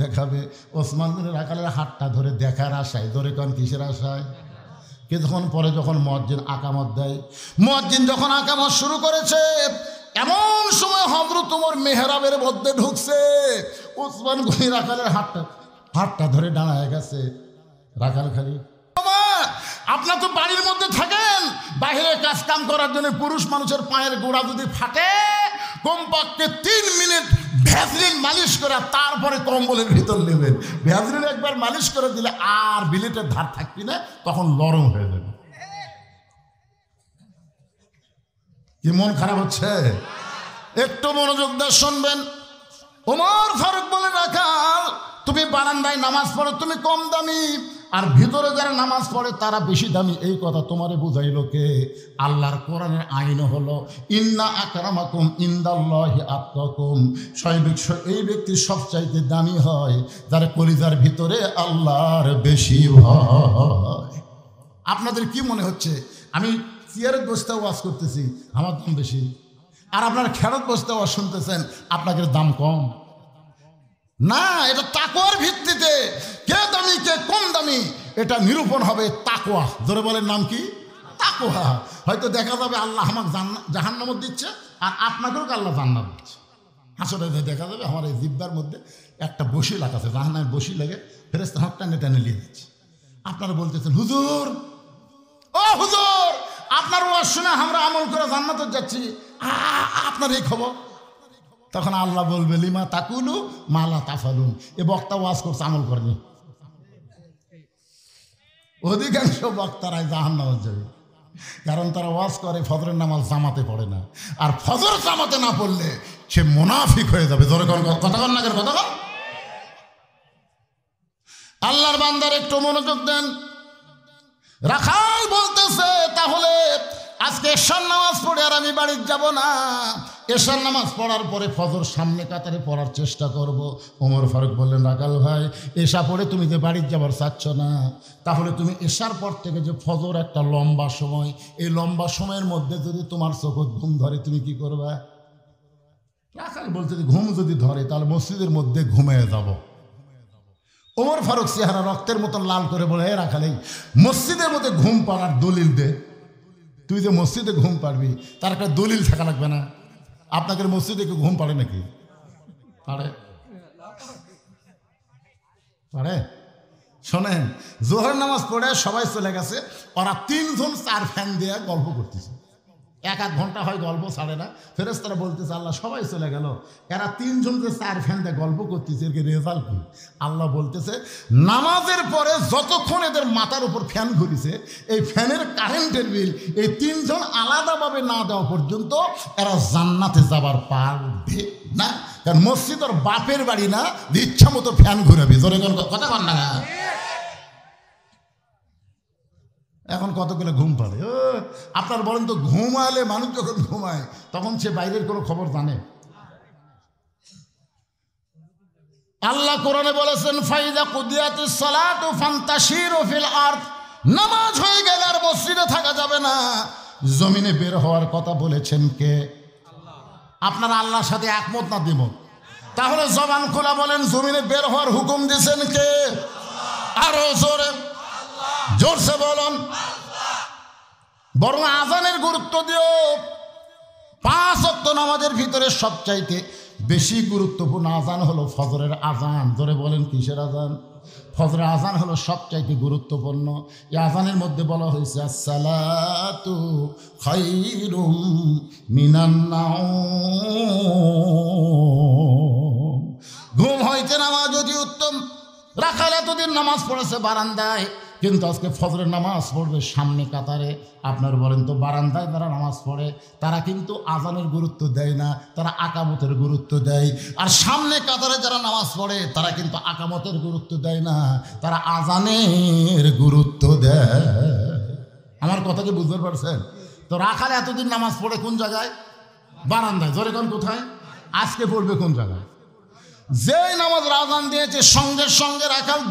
দেখাবে। ওসমান বিন রাখালের হাতটা ধরে দেখার আশায়, ধরে কোন কিসের আশায়? কিছুক্ষণ পরে যখন মুয়াজ্জিন আকামত দেয়, মুয়াজ্জিন যখন আকামত শুরু করেছে, এমন সময় হযরত ওমর মেহরাবের মধ্যে ঢুকছে। ওসমান বিন রাখালের হাতটা ধরে দাঁড়ায় গেছে। রাখাল খালি, আপনার তো বাড়ির মধ্যে থাকেন, বাইরে কাজ কাম করার জন্য পুরুষ মানুষের পায়ের গোড়া যদি ফাটে, কমপক্ষে 3 মিনিট ভ্যাসলিন মালিশ করে তারপরে কম্বলের ভিতর নেবেন। ভ্যাসলিন একবার মালিশ করে দিলে আর বিলেটের ধার থাকবি না, তখন নরম হয়ে যাবে। কি মন খারাপ হচ্ছে? একটু মনোযোগ দিয়ে শুনবেন। ওমর ফারুক বলে, রাখাল তুমি বারান্দায় নামাজ পড়ো, তুমি কম দামি, আর ভিতরে যারা নামাজ পড়ে তারা বেশি দামি। এই কথা তোমারে বুঝাইলো কে? আল্লাহর কোরআনের আইন হলো ইন্না আকরামাকুম ইনদাল্লাহি আতকাকুম। এই ব্যক্তি সবচাইতে দামি হয় যার কলিজার ভিতরে আল্লাহর বেশি ভয়। আপনাদের কি মনে হচ্ছে আমি চেয়ারের বসতে ওয়াজ করতেছি, আমার দাম বেশি, আর আপনার খেরত বসতে ওয়াজ শুনতেছেন, আপনাদের দাম কম? না, এটা তাকওয়ার ভিত্তিতে কে দামি কে কম দামি এটা নিরূপণ হবে তাকওয়া। জোরে বলেন নাম কি? তাকওয়া। হয়তো দেখা যাবে আল্লাহ আমাকে জাহান্নামত দিচ্ছে, আর আপনাকেও আল্লাহ জান্নাত দিচ্ছে। আসলে দেখা যাবে আমার এই জিব্বার মধ্যে একটা বসি লাগাছে, জাহান্নামের বসি লেগে ফেরেশতা হাতটা টেনে নিয়ে যাচ্ছে। আপনারা বলতেছেন, হুজুর ও হুজুর, আপনার ওয়াজ শুনে আমরা আমল করে জান্নাতে যাচ্ছি, আপনার এই খবর? তখন আল্লাহ বলবে, লিমা তাকুলু মালা তাফালুন। এ বক্তা ওয়াজ করছে, আমল করেনি। অধিকাংশ বক্তারাই জাহান্নামে যাবে, কারণ তারা ওয়াজ করে ফজরের নামাজ জামাতে পড়ে না, আর ফজর জামাতে না পড়লে সে মুনাফিক হয়ে যাবে। ধরে কথা কন না, কথা কন। আল্লাহর বান্দার একটু মনোযোগ দেন। রাখাল বলতেছে, তাহলে আজকে এশার নামাজ পড়ে আর আমি বাড়ি যাব না, এশার নামাজ পড়ার পরে ফজর সামনে কাতারে পড়ার চেষ্টা করব। ওমর ফারুক বললেন, রাখাল ভাই, এশা পড়ে তুমি যে বাড়ি যাবার চাচ্ছ না, তাহলে তুমি এশার পর থেকে যে ফজর একটা লম্বা সময়, এই লম্বা সময়ের মধ্যে যদি তোমার চোখে ঘুম ধরে তুমি কি করবা? রাখাল বলতে, ঘুম যদি ধরে তাহলে মসজিদের মধ্যে ঘুমিয়ে যাব। ওমর ফারুক চেহারা রক্তের মতন লাল করে বলে, হে রাখাল, এই মসজিদের মধ্যে ঘুম পাড়ার দলিল দে। তুই যে মসজিদে ঘুম পাড়বি তার একটা দলিল থাকা লাগবে না? আপনাদের মসজিদে কেউ ঘুম পাড়ে নাকি? পারে? পারে? শোনেন, জোহর নামাজ পড়ে সবাই চলে গেছে, ওরা 3 জন 4 ফ্যান দিয়ে গল্প করতেছে। 1-1 ঘন্টা হয় গল্প ছাড়ে না। ফেরেশতারা বলতেছে, আল্লাহ সবাই চলে গেল, এরা 3 জন যে 4 ফ্যান দিয়ে গল্প করতেছে, এর রেজাল্ট কি? আল্লাহ বলতেছে, নামাজের পরে যতক্ষণ এদের মাথার উপর ফ্যান ঘুরিছে, এই ফ্যানের কারেন্টের বিল এই 3 জন আলাদাভাবে না দেওয়া পর্যন্ত এরা জান্নাতে যাবার পারবে না। কারণ মসজিদ ওর বাপের বাড়ি না, ইচ্ছা মতো ফ্যান ঘুরাবি। জোরে কথা বল না। এখন কতগুলো ঘুম পাড়ে? আপনার বলেন তো, ঘুমালে মানুষ যখন ঘুমায় তখন সে বাইরের কোনো খবর জানে? আল্লাহ কোরআনে বলেছেন, ফাইদা কুদিয়াতিস সালাতু ফান্তাশিরু ফিল আরদ। নামাজ হয়ে গেলে আর মসজিদে থাকা যাবে না, জমিনে বের হওয়ার কথা বলেছেন কে? আপনারা আল্লাহর সাথে একমত না দ্বিমত? তাহলে জবান খোলা বলেন, জমিনে বের হওয়ার হুকুম দিয়েছেন কে? আরো জোরে জোরসে বলুন। বরং আজানের গুরুত্ব দিও। 5 ওয়াক্ত নামাজের ভিতরে সবচাইতে বেশি গুরুত্বপূর্ণ আজান হলো ফজরের আজান। জোরে বলেন, কিসের আজান? ফজরের আজান হলো সবচাইতে গুরুত্বপূর্ণ। এই আজানের মধ্যে বলা হয়েছে, আসসালাতু খায়রুম মিনান নাওম। ঘুম হইতে নামাজ অতি উত্তম। রাখাল এতদিন নামাজ পড়েছে বারান্দায়, কিন্তু আজকে ফজরের নামাজ পড়বে সামনে কাতারে। আপনার বলেন তো, বারান্দায় যারা নামাজ পড়ে তারা কিন্তু আজানের গুরুত্ব দেয় না, তারা আকামতের গুরুত্ব দেয়। আর সামনে কাতারে যারা নামাজ পড়ে তারা কিন্তু আকামতের গুরুত্ব দেয় না, তারা আজানের গুরুত্ব দেয়। আমার কথা কি বুঝতে পারছেন? তো রাখাল এতদিন নামাজ পড়ে কোন জায়গায়? বারান্দায়। জোরে কোন কোথায়? আজকে পড়বে কোন জায়গায়? যেই নামাজ আজান দিয়েছে সঙ্গে সঙ্গে রাখাল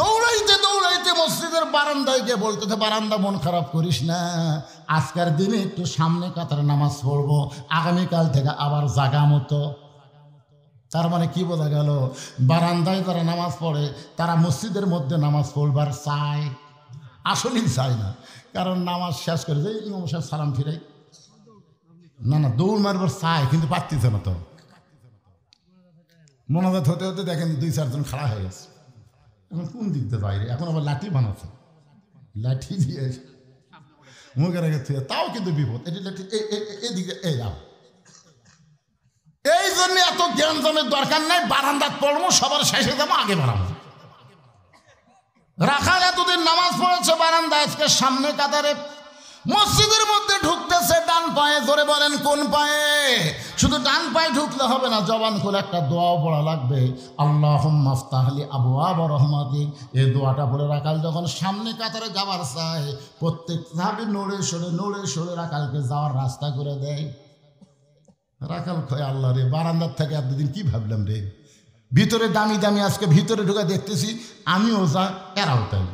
দৌড়াইতে দৌড়াইতে মসজিদের বারান্দায় গিয়ে বলতেছে, বারান্দা মন খারাপ করিস না, আজকের দিনে একটু সামনে কাতারে নামাজ পড়বো, আগামীকাল থেকে আবার জাগা মতো। তার মানে কি বোঝা গেল, বারান্দায় যারা নামাজ পড়ে তারা মসজিদের মধ্যে নামাজ পড়বার চায়, আসলেই চায় না। কারণ নামাজ শেষ করে যে ইমাম সাহেব সালাম ফিরাই, না দৌড় মারবার চায়, কিন্তু পারতেছে না। তো মোনাজাত হতে হতে দেখেন 2-4 জন খাড়া হয়ে গেছে। এখন কোন দিক দিয়ে বাইরে, এখন আবার লাঠি বানাচ্ছে, লাঠি দিয়ে মুখে রেখে থুয়ে, তাও কিন্তু বিপদ। এটি লাঠি এদিকে যাও। এই জন্য এত জ্ঞান জমের দরকার নেই, বারান্দাত পড়বো, সবার শেষে যাবো, আগে বাড়াবো। রাখাল এতদিন নামাজ পড়েছে বারান্দা, আজকে সামনে কাতারে মসজিদের মধ্যে ঢুকতেছে ডান পায়ে। ধরে বলেন কোন পায়ে? শুধু ডান পায়ে ঢুকলে হবে না, জবান করে একটা দোয়াও পড়া লাগবে, আল্লাহুম্মা আফতাহলি আবওয়াব রাহমাতিক। এই দোয়াটা পড়ে রাখাল যখন সামনে কাতারে যাবার চায়, প্রত্যেক সাহাবী নড়ে সরে রাখালকে যাওয়ার রাস্তা করে দেয়। রাখাল কয়, আল্লাহ রে, বারান্দার থেকে এতদিন কি ভাবলাম রে, ভিতরে দামি দামি, আজকে ভিতরে ঢুকে দেখতেছি আমিও যা এরাও তাই।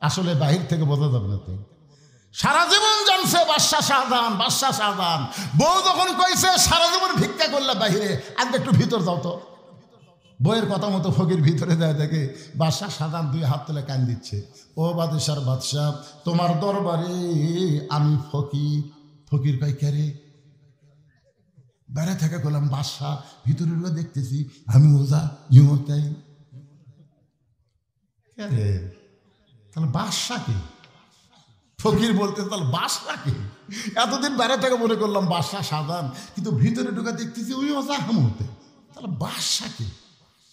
আসলে বাহির থেকে বোঝা যাবে না। তাই সারা জীবন জানছে বাদশাহ শাহজাহান, বউ যখন কইছে সারা জীবন ভিক্ষা করলে বাহিরে, আজ একটু ভিতর যাও তো। বইয়ের কথা মতো ফকির ভিতরে দেয়, দেখে বাদশাহ শাহজাহান 2 হাত তুলে কান দিচ্ছে, ও বাদশার বাদশাহ, তোমার দরবারে আমি ফকির। ফকির কয়, কে রে? বাইরে থেকে করলাম বাদশাহ, ভিতরে দেখতেছি আমি ওজা তাই। কে রে? তাহলে বাদশাহ কি? ফকির বলতে তাহলে বাদশাহ কি? এতদিন বাইরে থেকে মনে করলাম বাদশাহ শাহজাহান, কিন্তু ভিতরে ঢুকে দেখতেছি ওই ওজা হামতে, তাহলে বাদশাহ কি?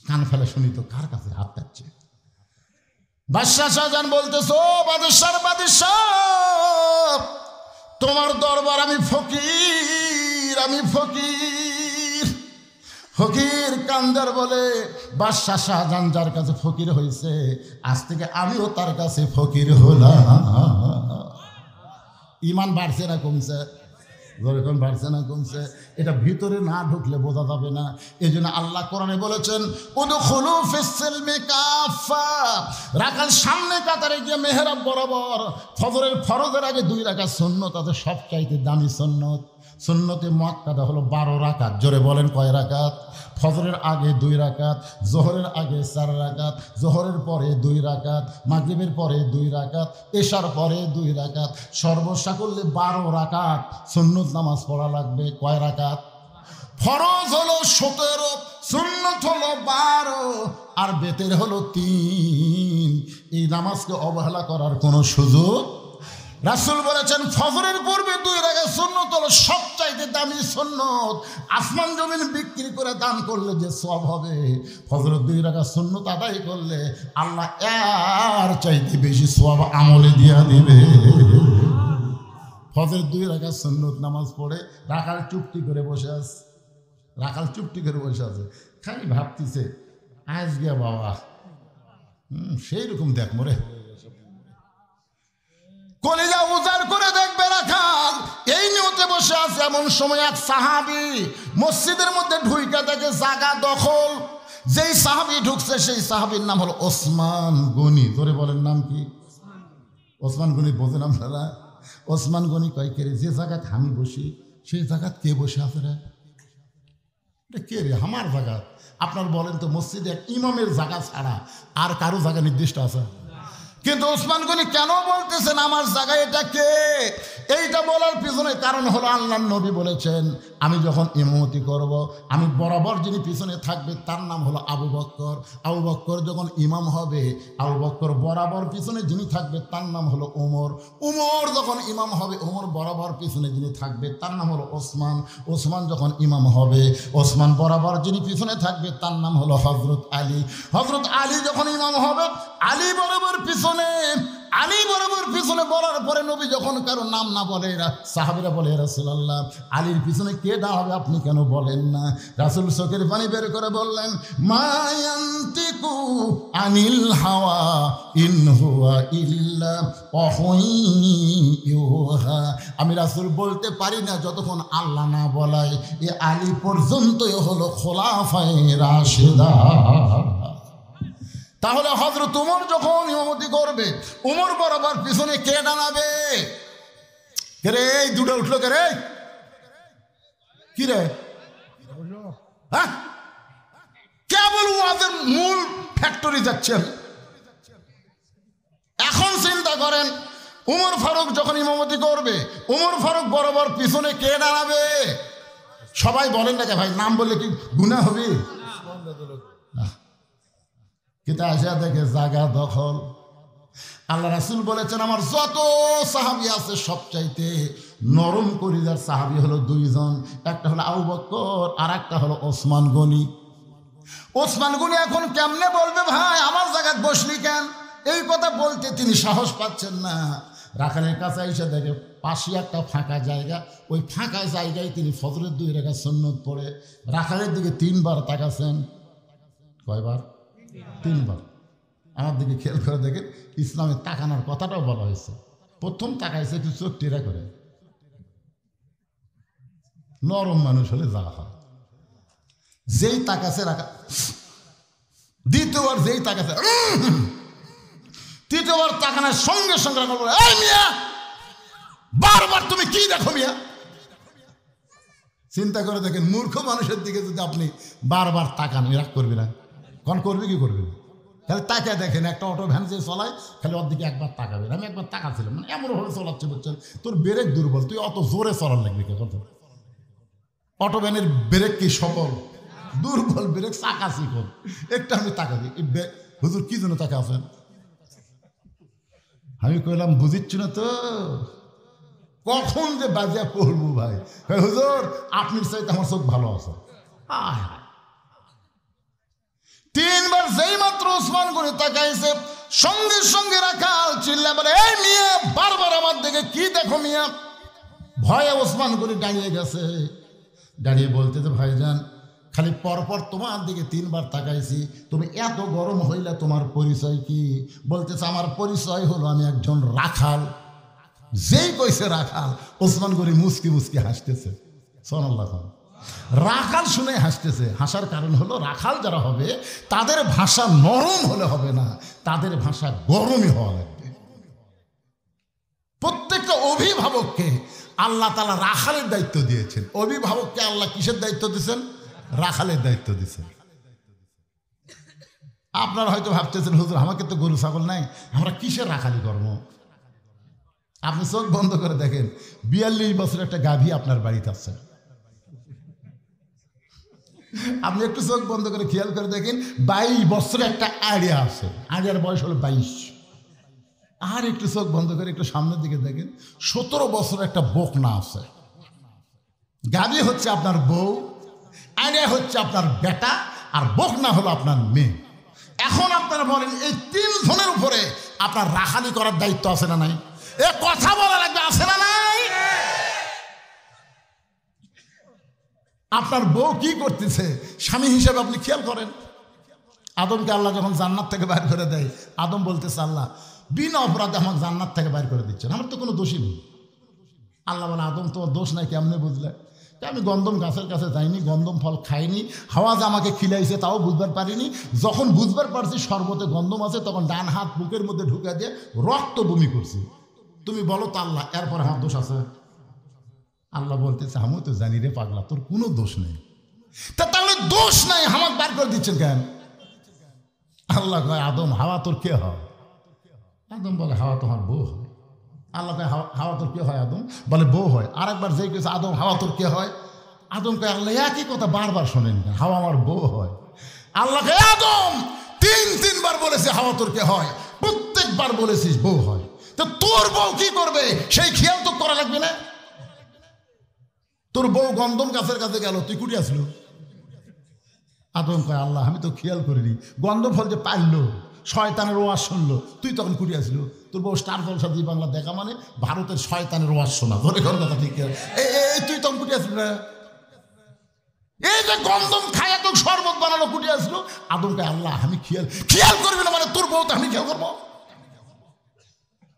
কান ফেলে শুনি তো কার কাছে হাত পাচ্ছে। বাদশাহ শাহজাহান বলতেছো, বাদশার বাদশাহ, তোমার দরবার আমি ফকির। ফকির কান্দার বলে, বাদশাহ শাহজাহান যার কাছে ফকির হয়েছে, আজ থেকে আমিও তার কাছে ফকির হলাম। ইমান বাড়ছে না কমছে? যেরকম বাড়ছে না কমছে? এটা ভিতরে না ঢুকলে বোঝা যাবে না। এই জন্য আল্লাহ কোরআনে বলেছেন, উদখুলু ফিস-সিলমি কাফা। রাখাল সামনে কাতারে গিয়ে মেহরাব বরাবর ফজরের ফরজের আগে 2 রাকাত সুন্নত আছে, সবচাইতে দামি সুন্নত। সুন্নতে মুআক্কাদা হলো 12 রাকাত। জোরে বলেন কয় রাকাত? ফজরের আগে 2 রাকাত, জোহরের আগে 4 রাকাত, জোহরের পরে 2 রাকাত, মাগরিবের পরে 2 রাকাত, এশার পরে 2 রাকাত, সর্বসা করলে 12 রাকাত সুন্নত নামাজ পড়া লাগবে। কয় রাকাত? ফরজ হলো 17, সুন্নত হলো 12, আর বেতের হলো 3। এই নামাজকে অবহেলা করার কোনো সুযোগ। রাসূল বলেছেন, ফজরের পূর্বে 2 রাকাত সুন্নত হলো সবচাইতে দামি সুন্নত। আসমান জমিন বিক্রি করে দান করলে যে সওয়াব হবে, ফজরের 2 রাকাত সুন্নত আদায় করলে আল্লাহ এর চাইতে বেশি সওয়াব আমলে দিয়া দিবে। ফজরের 2 রাকাত সুন্নত নামাজ পড়ে রাখাল চুপটি করে বসে আছে। খালি ভাবতেছে, আজ গিয়া বাবা সেই রকম দেখ মরে, কলিজা উজাড় করে দেখবে রাখাল। এই নিয়তে বসে আছে। এমন সময় এক সাহাবী মসজিদের মধ্যে ঢুইকা দেখে জায়গা দখল। যেই সাহাবী ঢুকছে সেই সাহাবীর নাম হলো ওসমান গনি। ধরে বলেন নাম কি? ওসমান গনি। বোঝেন আপনারা? ওসমান গনি কয়, কে রে, যে জায়গাতে আমি বসি সেই জায়গাতে কে বসে আছে রে? কে রে? আমার জায়গা। আপনার বলেন তো, মসজিদে এক ইমামের জায়গা ছাড়া আর কারো জায়গা নির্দিষ্ট আছে? কিন্তু ওসমান গনি কেন বলতেছেন আমার জায়গা এটা কে? এইটা বলার পিছনে কারণ হলো, আল্লাহর নবী বলেছেন, আমি যখন ইমামতি করব, আমি বরাবর যিনি পিছনে থাকবে তার নাম হলো আবু বকর। আবু বকর যখন ইমাম হবে, আবু বকর বরাবর পিছনে যিনি থাকবে তার নাম হলো ওমর। ওমর যখন ইমাম হবে, ওমর বরাবর পিছনে যিনি থাকবে তার নাম হলো ওসমান। ওসমান যখন ইমাম হবে, ওসমান বরাবর যিনি পিছনে থাকবে তার নাম হলো হযরত আলী। হযরত আলী যখন ইমাম হবে, আলী বরাবর পিছনে বলার পরে নবী যখন কারো নাম না বলে, সাহাবীরা বলে, রাসূলুল্লাহ, আলীর পিছনে কে দাঁড়াবে আপনি কেন বলেন না? রাসূল চোখের পানি বের করে বললেন, মা ইয়ান্তিকু আনিল হাওয়া ইন হুয়া ইল্লা ওয়াহয়ুহা। আমি রাসূল বলতে পারি না যতক্ষণ আল্লাহ না বলায়। এ আলী পর্যন্তই হলো খোলাফায়ে রাশিদা। তাহলে হযরত ওমর যখন ইমামতি করবে, ওমর বরাবর পিছনে কে দাঁড়াবে? কে রে? এই দুটো উঠলো কে রে? কি রে? হ্যাঁ, কেবল ওয়াজের মূল ফ্যাক্টরি যাচ্ছি আমি। এখন চিন্তা করেন, উমর ফারুক যখন ইমামতি করবে, উমর ফারুক বরাবর পিছনে কে দাঁড়াবে? সবাই বলেন না ভাই, নাম বললে কি গুনাহ হবে? কিন্তু আসা দেখে জায়গা দখল। আল্লাহ রাসূল বলেছেন, আমার যত সাহাবী আছে সবচাইতে নরম কলিজার সাহাবী হলো দুইজন, একটা হলো আবু বকর আর একটা হলো ওসমান গনি। ওসমান গনি এখন কেমনে বলবে ভাই আমার জায়গায় বসলি কেন? এই কথা বলতে তিনি সাহস পাচ্ছেন না। রাখালের কাছে এসে দেখে পাশে একটা ফাঁকা জায়গা, ওই ফাঁকা জায়গায় তিনি ফজরের 2 রাকাত সুন্নত পড়ে রাখালের দিকে 3 বার তাকাছেন। কয়বার? 3 বার। আমার দিকে খেয়াল করে দেখেন, ইসলামে তাকানোর কথাটাও বলা হয়েছে। প্রথম তাকাইছে একটু চোখ টেরা করে, নরম মানুষ হলে যা হয়। যেই তাকাছে রাখা, দ্বিতীয়বার যেই তাকাছে, তৃতীয়বার তাকানোর সঙ্গে সঙ্গে রাখা বলে, এই মিয়া বারবার তুমি কি দেখো মিয়া? চিন্তা করে দেখেন, মূর্খ মানুষের দিকে যদি আপনি বারবার তাকান, রাগ করবি না? কোন করবি কি করবি? তাহলে তাকে দেখেন, একটা অটো ভ্যান যে চলায় খালি ওর দিকে একবার তাকাবে। আমি একবার তাকাচ্ছিলাম, মানে এমনভাবে চলাচ্ছে বুঝছেন, তোর ব্রেক দুর্বল, তুই অত জোরে চলার লাগবে কে? কত অটো ভ্যানের ব্রেক কি সবল? দুর্বল ব্রেক, চাকা শিখল। একটা আমি তাকা দিই, হুজুর কি জন্য তাকা আছেন? আমি কইলাম বুঝিচ্ছি না তো, কখন যে বাজিয়া পড়বো ভাই। হুজুর আপনার চাইতে আমার চোখ ভালো আছে। 3 বার যেই মাত্র ওসমান গনি তাকাইছে, সঙ্গে সঙ্গে রাখাল চিল্লা বলে, এই মিয়া বারবার আমার দিকে কি দেখো মিয়া? ভয়ে ওসমান গনি দাঁড়িয়ে গেছে। দাঁড়িয়ে বলতেছে, ভাইজান খালি পরপর তোমার দিকে 3 বার তাকাইছি, তুমি এত গরম হইলে তোমার পরিচয় কি? বলতেছে, আমার পরিচয় হলো আমি একজন রাখাল। যেই কইছে রাখাল, ওসমান গনি মুস্কি মুস্কি হাসতেছে। সুবহানাল্লাহ। রাখাল শুনে হাসতেছে। হাসার কারণ হলো, রাখাল যারা হবে তাদের ভাষা নরম হলে হবে না, তাদের ভাষা গরমই হওয়া লাগবে। প্রত্যেকটা অভিভাবককে আল্লাহ তাআলা রাখালের দায়িত্ব দিয়েছেন। অভিভাবককে আল্লাহ কিসের দায়িত্ব দিয়েছেন? রাখালের দায়িত্ব দিয়েছেন। আপনারা হয়তো ভাবতেছেন, হুজুর আমাকে তো গরু ছাগল নাই, আমরা কিসের রাখালি করবো? আপনি চোখ বন্ধ করে দেখেন, 42 বছরের একটা গাভী আপনার বাড়িতে আছে। আপনি একটু চোখ বন্ধ করে খেয়াল করে দেখেন, 22 বছরের একটা আড়িয়া আছে, আড়িয়ার বয়স হলো 22। আর একটু চোখ বন্ধ করে একটু সামনের দিকে দেখেন, 17 বছরের একটা বকনা আছে। গাভী হচ্ছে আপনার বউ, আড়িয়া হচ্ছে আপনার বেটা, আর বকনা হলো আপনার মেয়ে। এখন আপনারা বলেন, এই 3 জনের উপরে আপনার রাখালি করার দায়িত্ব আছে না নাই? এ কথা বলা লাগবে, আছে না নাই? আপনার বউ কি করতেছে স্বামী হিসেবে আপনি খেয়াল করেন। আদমকে আল্লাহ যখন জান্নাত থেকে বাইর করে দেয়, আদম বলতেছে, আল্লাহ বিনা অপরাধে আমাকে জান্নাত থেকে বাইর করে দিচ্ছেন, আমার তো কোনো দোষই নেই। আল্লাহ বলে, আদম তোমার দোষ নাই কেমনে বুঝলে? আমি গন্ধম গাছের কাছে যাইনি, গন্ধম ফল খাইনি, হাওয়া যে আমাকে খিলাইছে তাও বুঝবার পারিনি। যখন বুঝবার পারছি শরবতে গন্ধম আছে, তখন ডান হাত বুকের মধ্যে ঢুকে দিয়ে রক্ত বমি করছি। তুমি বলো তো আল্লাহ, এরপর আমার দোষ আছে? আল্লাহ বলতেছে, আমি তো জানি রে পাগলা, তোর কোনো দোষ নেই। তাহলে দোষ নাই, হামাক বার করে দিচ্ছেন কেন? আল্লাহ কয়, আদম হাওয়া তোর কে হয়? আদম বলে, হাওয়া তোমার বউ হয়। আল্লাহ কয়, হাওয়া তোর কে হয়? আদম বলে, বউ হয়। আর একবার যেই কেছে, আদম হাওয়া তোর কে হয়? আদম কয়, আল্লাহ একই কথা বারবার শোনেন কেন? হাওয়া আমার বউ হয়। আল্লাহ কয়, আদম 3 বার বলেছে হাওয়া তোর কে হয়, প্রত্যেকবার বলেছিস বউ হয়। তো তোর বউ কি করবে সেই খেয়াল তো করা লাগবে না? তোর বউ গন্ধম গাছের কাছে গেল, তুই কুটি আসলো? আদম কয়, আল্লাহ আমি তো খেয়াল করিনি, গন্ধম ফল যে পারলো, শয়তানের ওয়াজ শুনলো, তুই তখন কুটি আসলো? তোর বউ স্টার জলসা দিয়ে বাংলা দেখা মানে ভারতের শয়তানের ওয়াজ শোনা, ধরে ঘর কথা ঠিক। এই তুই তখন কুটি আসলো না? এই যে গন্ধম খায় তো শরবত বানালো, কুটি আসলো? আদম কয়, আল্লাহ আমি খেয়াল করবি না মানে তোর বউ তো আমি খেয়াল করবো?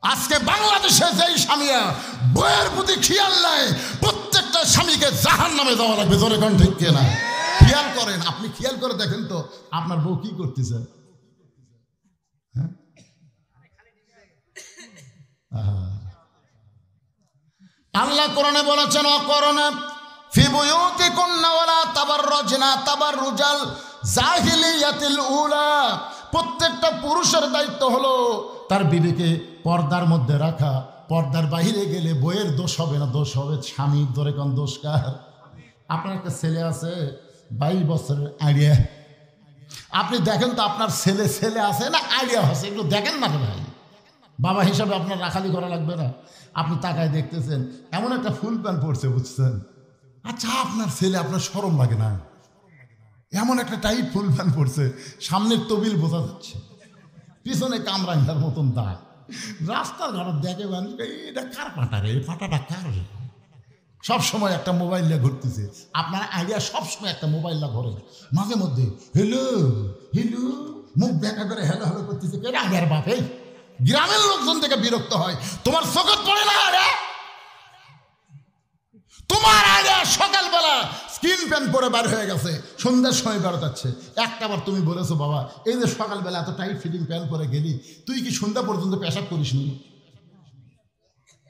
আজকে বাংলাদেশে যেই স্বামীরা বইয়ের প্রতি খেয়াল নাই, প্রত্যেকটা স্বামীকে জাহান্নামে যাওয়া লাগবে। জোরে কোন ঠিক কিনা? খেয়াল করেন, আপনি খেয়াল করে দেখেন তো আপনার বউ কি করতেছে। আল্লাহ কোরআনে বলেছেন, অকরণে ফি বুয়ুতিকুন্না ওয়ালা তাবাররাজনা তাবাররুজাল জাহিলিয়াতিল উলা, প্রত্যেকটা পুরুষের দায়িত্ব হলো তার বিবিকে পর্দার মধ্যে রাখা। পর্দার বাইরে গেলে বইয়ের দোষ হবে না, দোষ হবে স্বামীর। ধরে কোন দোষ কার? আপনার একটা ছেলে আছে 22 বছরের আইডিয়া, আপনি দেখেন তো আপনার ছেলে আছে না আইডিয়া আছে, এগুলো দেখেন না ভাই। বাবা হিসাবে আপনার রাখালি করা লাগবে না? আপনি তাকায় দেখতেছেন এমন একটা ফুল প্যান্ট পরছে, বুঝছেন? আচ্ছা আপনার ছেলে, আপনার শরম লাগে না? এমন একটা টাইট ফুল প্যান্ট পরছে, সামনের তবিল বোঝা যাচ্ছে, পিছনে কামরাঙ্গার মতন দাগ, রাস্তার ঘর দেখে মানুষ এটা কার পাটা রে, এই পাটাটা কার রে? সবসময় একটা মোবাইল নিয়ে ঘুরতেছে। আপনার আইডিয়া সবসময় একটা মোবাইল না ঘরে, মাঝে মধ্যে হেলো হেলো মুখ দেখা করে হেলো হেলো করতেছে। কে আইডিয়ার বাপে? গ্রামের লোকজন থেকে বিরক্ত হয়। তোমার চোখে পড়ে না রে? তোমার আইডিয়া সকালবেলা স্কিন প্যান্ট পরে বার হয়ে গেছে, সন্ধ্যার সময় বেরোতাচ্ছে। একটা বার তুমি বলেছো বাবা এই যে সকালবেলা এত টাইট ফিটিং প্যান্ট পরে গেলি, তুই কি সন্ধ্যা পর্যন্ত পেশাব করিস নি?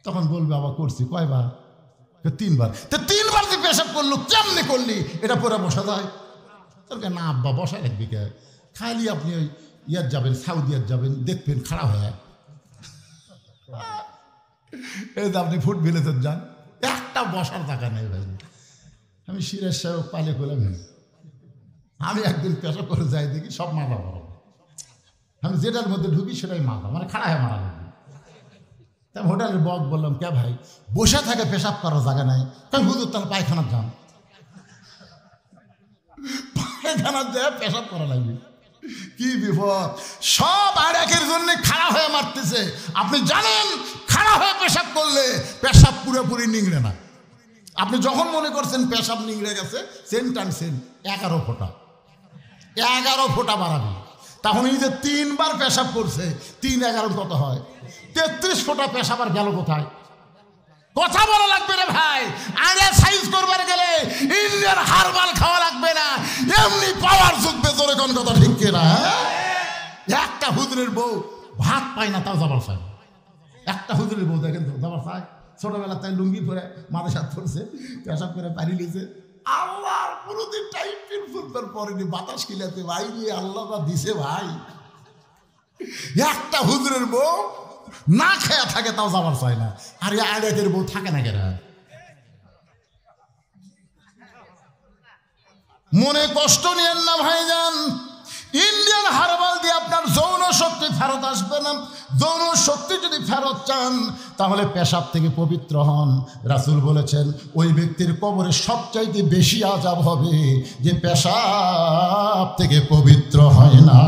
তখন বলবে বাবা করছি। কয়বার? 3 বার। তো 3 বার তুই পেশাব করলো, কেমনে করলি? এটা পরে বসা যায়? তোকে না আব্বা বসা লাগবি কে? খালি আপনি ওই ইয়ার যাবেন, সাউদিয়ার যাবেন, দেখবেন খারাপ হয়। এই যে আপনি ফুট ভিলেজের যান, একটা বসার টাকা নেই ভাই। আমি সিরাজ সাহেব পালে করলাম, আমি একদিন পেশাব করে যাই দেখি সব মাথা বড়। আমি যেটার মধ্যে ঢুকি সেটাই মাথা, মানে খাড়া হয়ে মারা লাগবে। তা হোটেলের বক বললাম কে ভাই বসে থাকে পেশাব করার জায়গা নাই? তাই হুজুর তাহলে পায়খানার যান, পায়খানার যায় পেশাব করা লাগবে। কি বিপদ! সব আরেকের জন্য খাড়া হয়ে মারতেছে। আপনি জানেন খাড়া হয়ে পেশাব করলে পেশাব পুরোপুরি নিংড়ে না। আপনি যখন মনে করছেন পেশাব নিংড়ে গেছে, সেন্ট টানছেন 11 ফোঁটা, 11 ফোঁটা বাড়াবে। তখন এই যে 3 বার পেশাব করছে, 3 11 কত হয়? 33 ফোঁটা পেশাব আর গেল কোথায়? কথা বলা লাগবে রে ভাই। আগে সাইজ করবার গেলে ইন্ডিয়ান হারবাল খাওয়া লাগবে না, এমনি পাওয়ার জুটবে। তোর কোন কথা ঠিক কিনা? একটা হুজুরের বউ ভাত পায় না, তাও যাবার চায়। একটা হুজুরের বউ দেখেন তো যাবার চায়। ছোটবেলা তাই লুঙ্গি পরে মাথা সাত পড়ছে, পেশাব করে পানি লিছে। আল্লাহর কোনোদিন টাইম ফুটবার পরেনি, বাতাস কিলাতে ভাই রে আল্লাহ বা দিছে ভাই। একটা হুজুরের বউ না খেয়া থাকে, তাও যাবার চায় না। আর আরেকের বউ থাকে না কেনা? মনে কষ্ট নিয়েন না ভাইজান। ইন্ডিয়ান হারবাল দিয়ে আপনার যৌন শক্তি ফেরত আসবে না। যৌন শক্তি যদি ফেরত চান তাহলে পেশাব থেকে পবিত্র হন। রাসূল বলেছেন ওই ব্যক্তির কবরে সবচাইতে বেশি আযাব হবে যে পেশাব থেকে পবিত্র হয় না।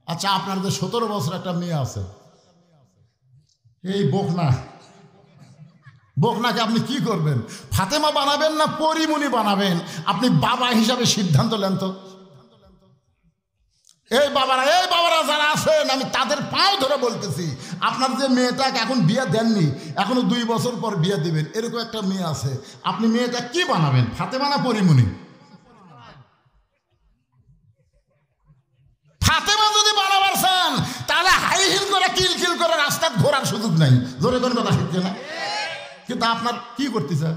আচ্ছা আপনার যে 17 বছর একটা মেয়ে আছে, এই বকনাকে আপনি কি করবেন? ফাতেমা বানাবেন না পরিমণি বানাবেন? আপনি বাবা হিসাবে সিদ্ধান্ত নেন তো। এই বাবারা যারা আছেন, আমি তাদের পাও ধরে বলতেছি, আপনার যে মেয়েটাকে এখন বিয়ে দেননি, এখনো 2 বছর পর বিয়ে দিবেন, এরকম একটা মেয়ে আছে, আপনি মেয়েটা কি বানাবেন? ফাতেমা না পরিমণি? ফাতেমা যদি বানাবার চান তাহলে হাই হিল করে কিলকিল করে রাস্তায় ঘোরার সুযোগ নাই। জোরে কোন কথা শিখছে না? কিন্তু আপনার কি করতেছে?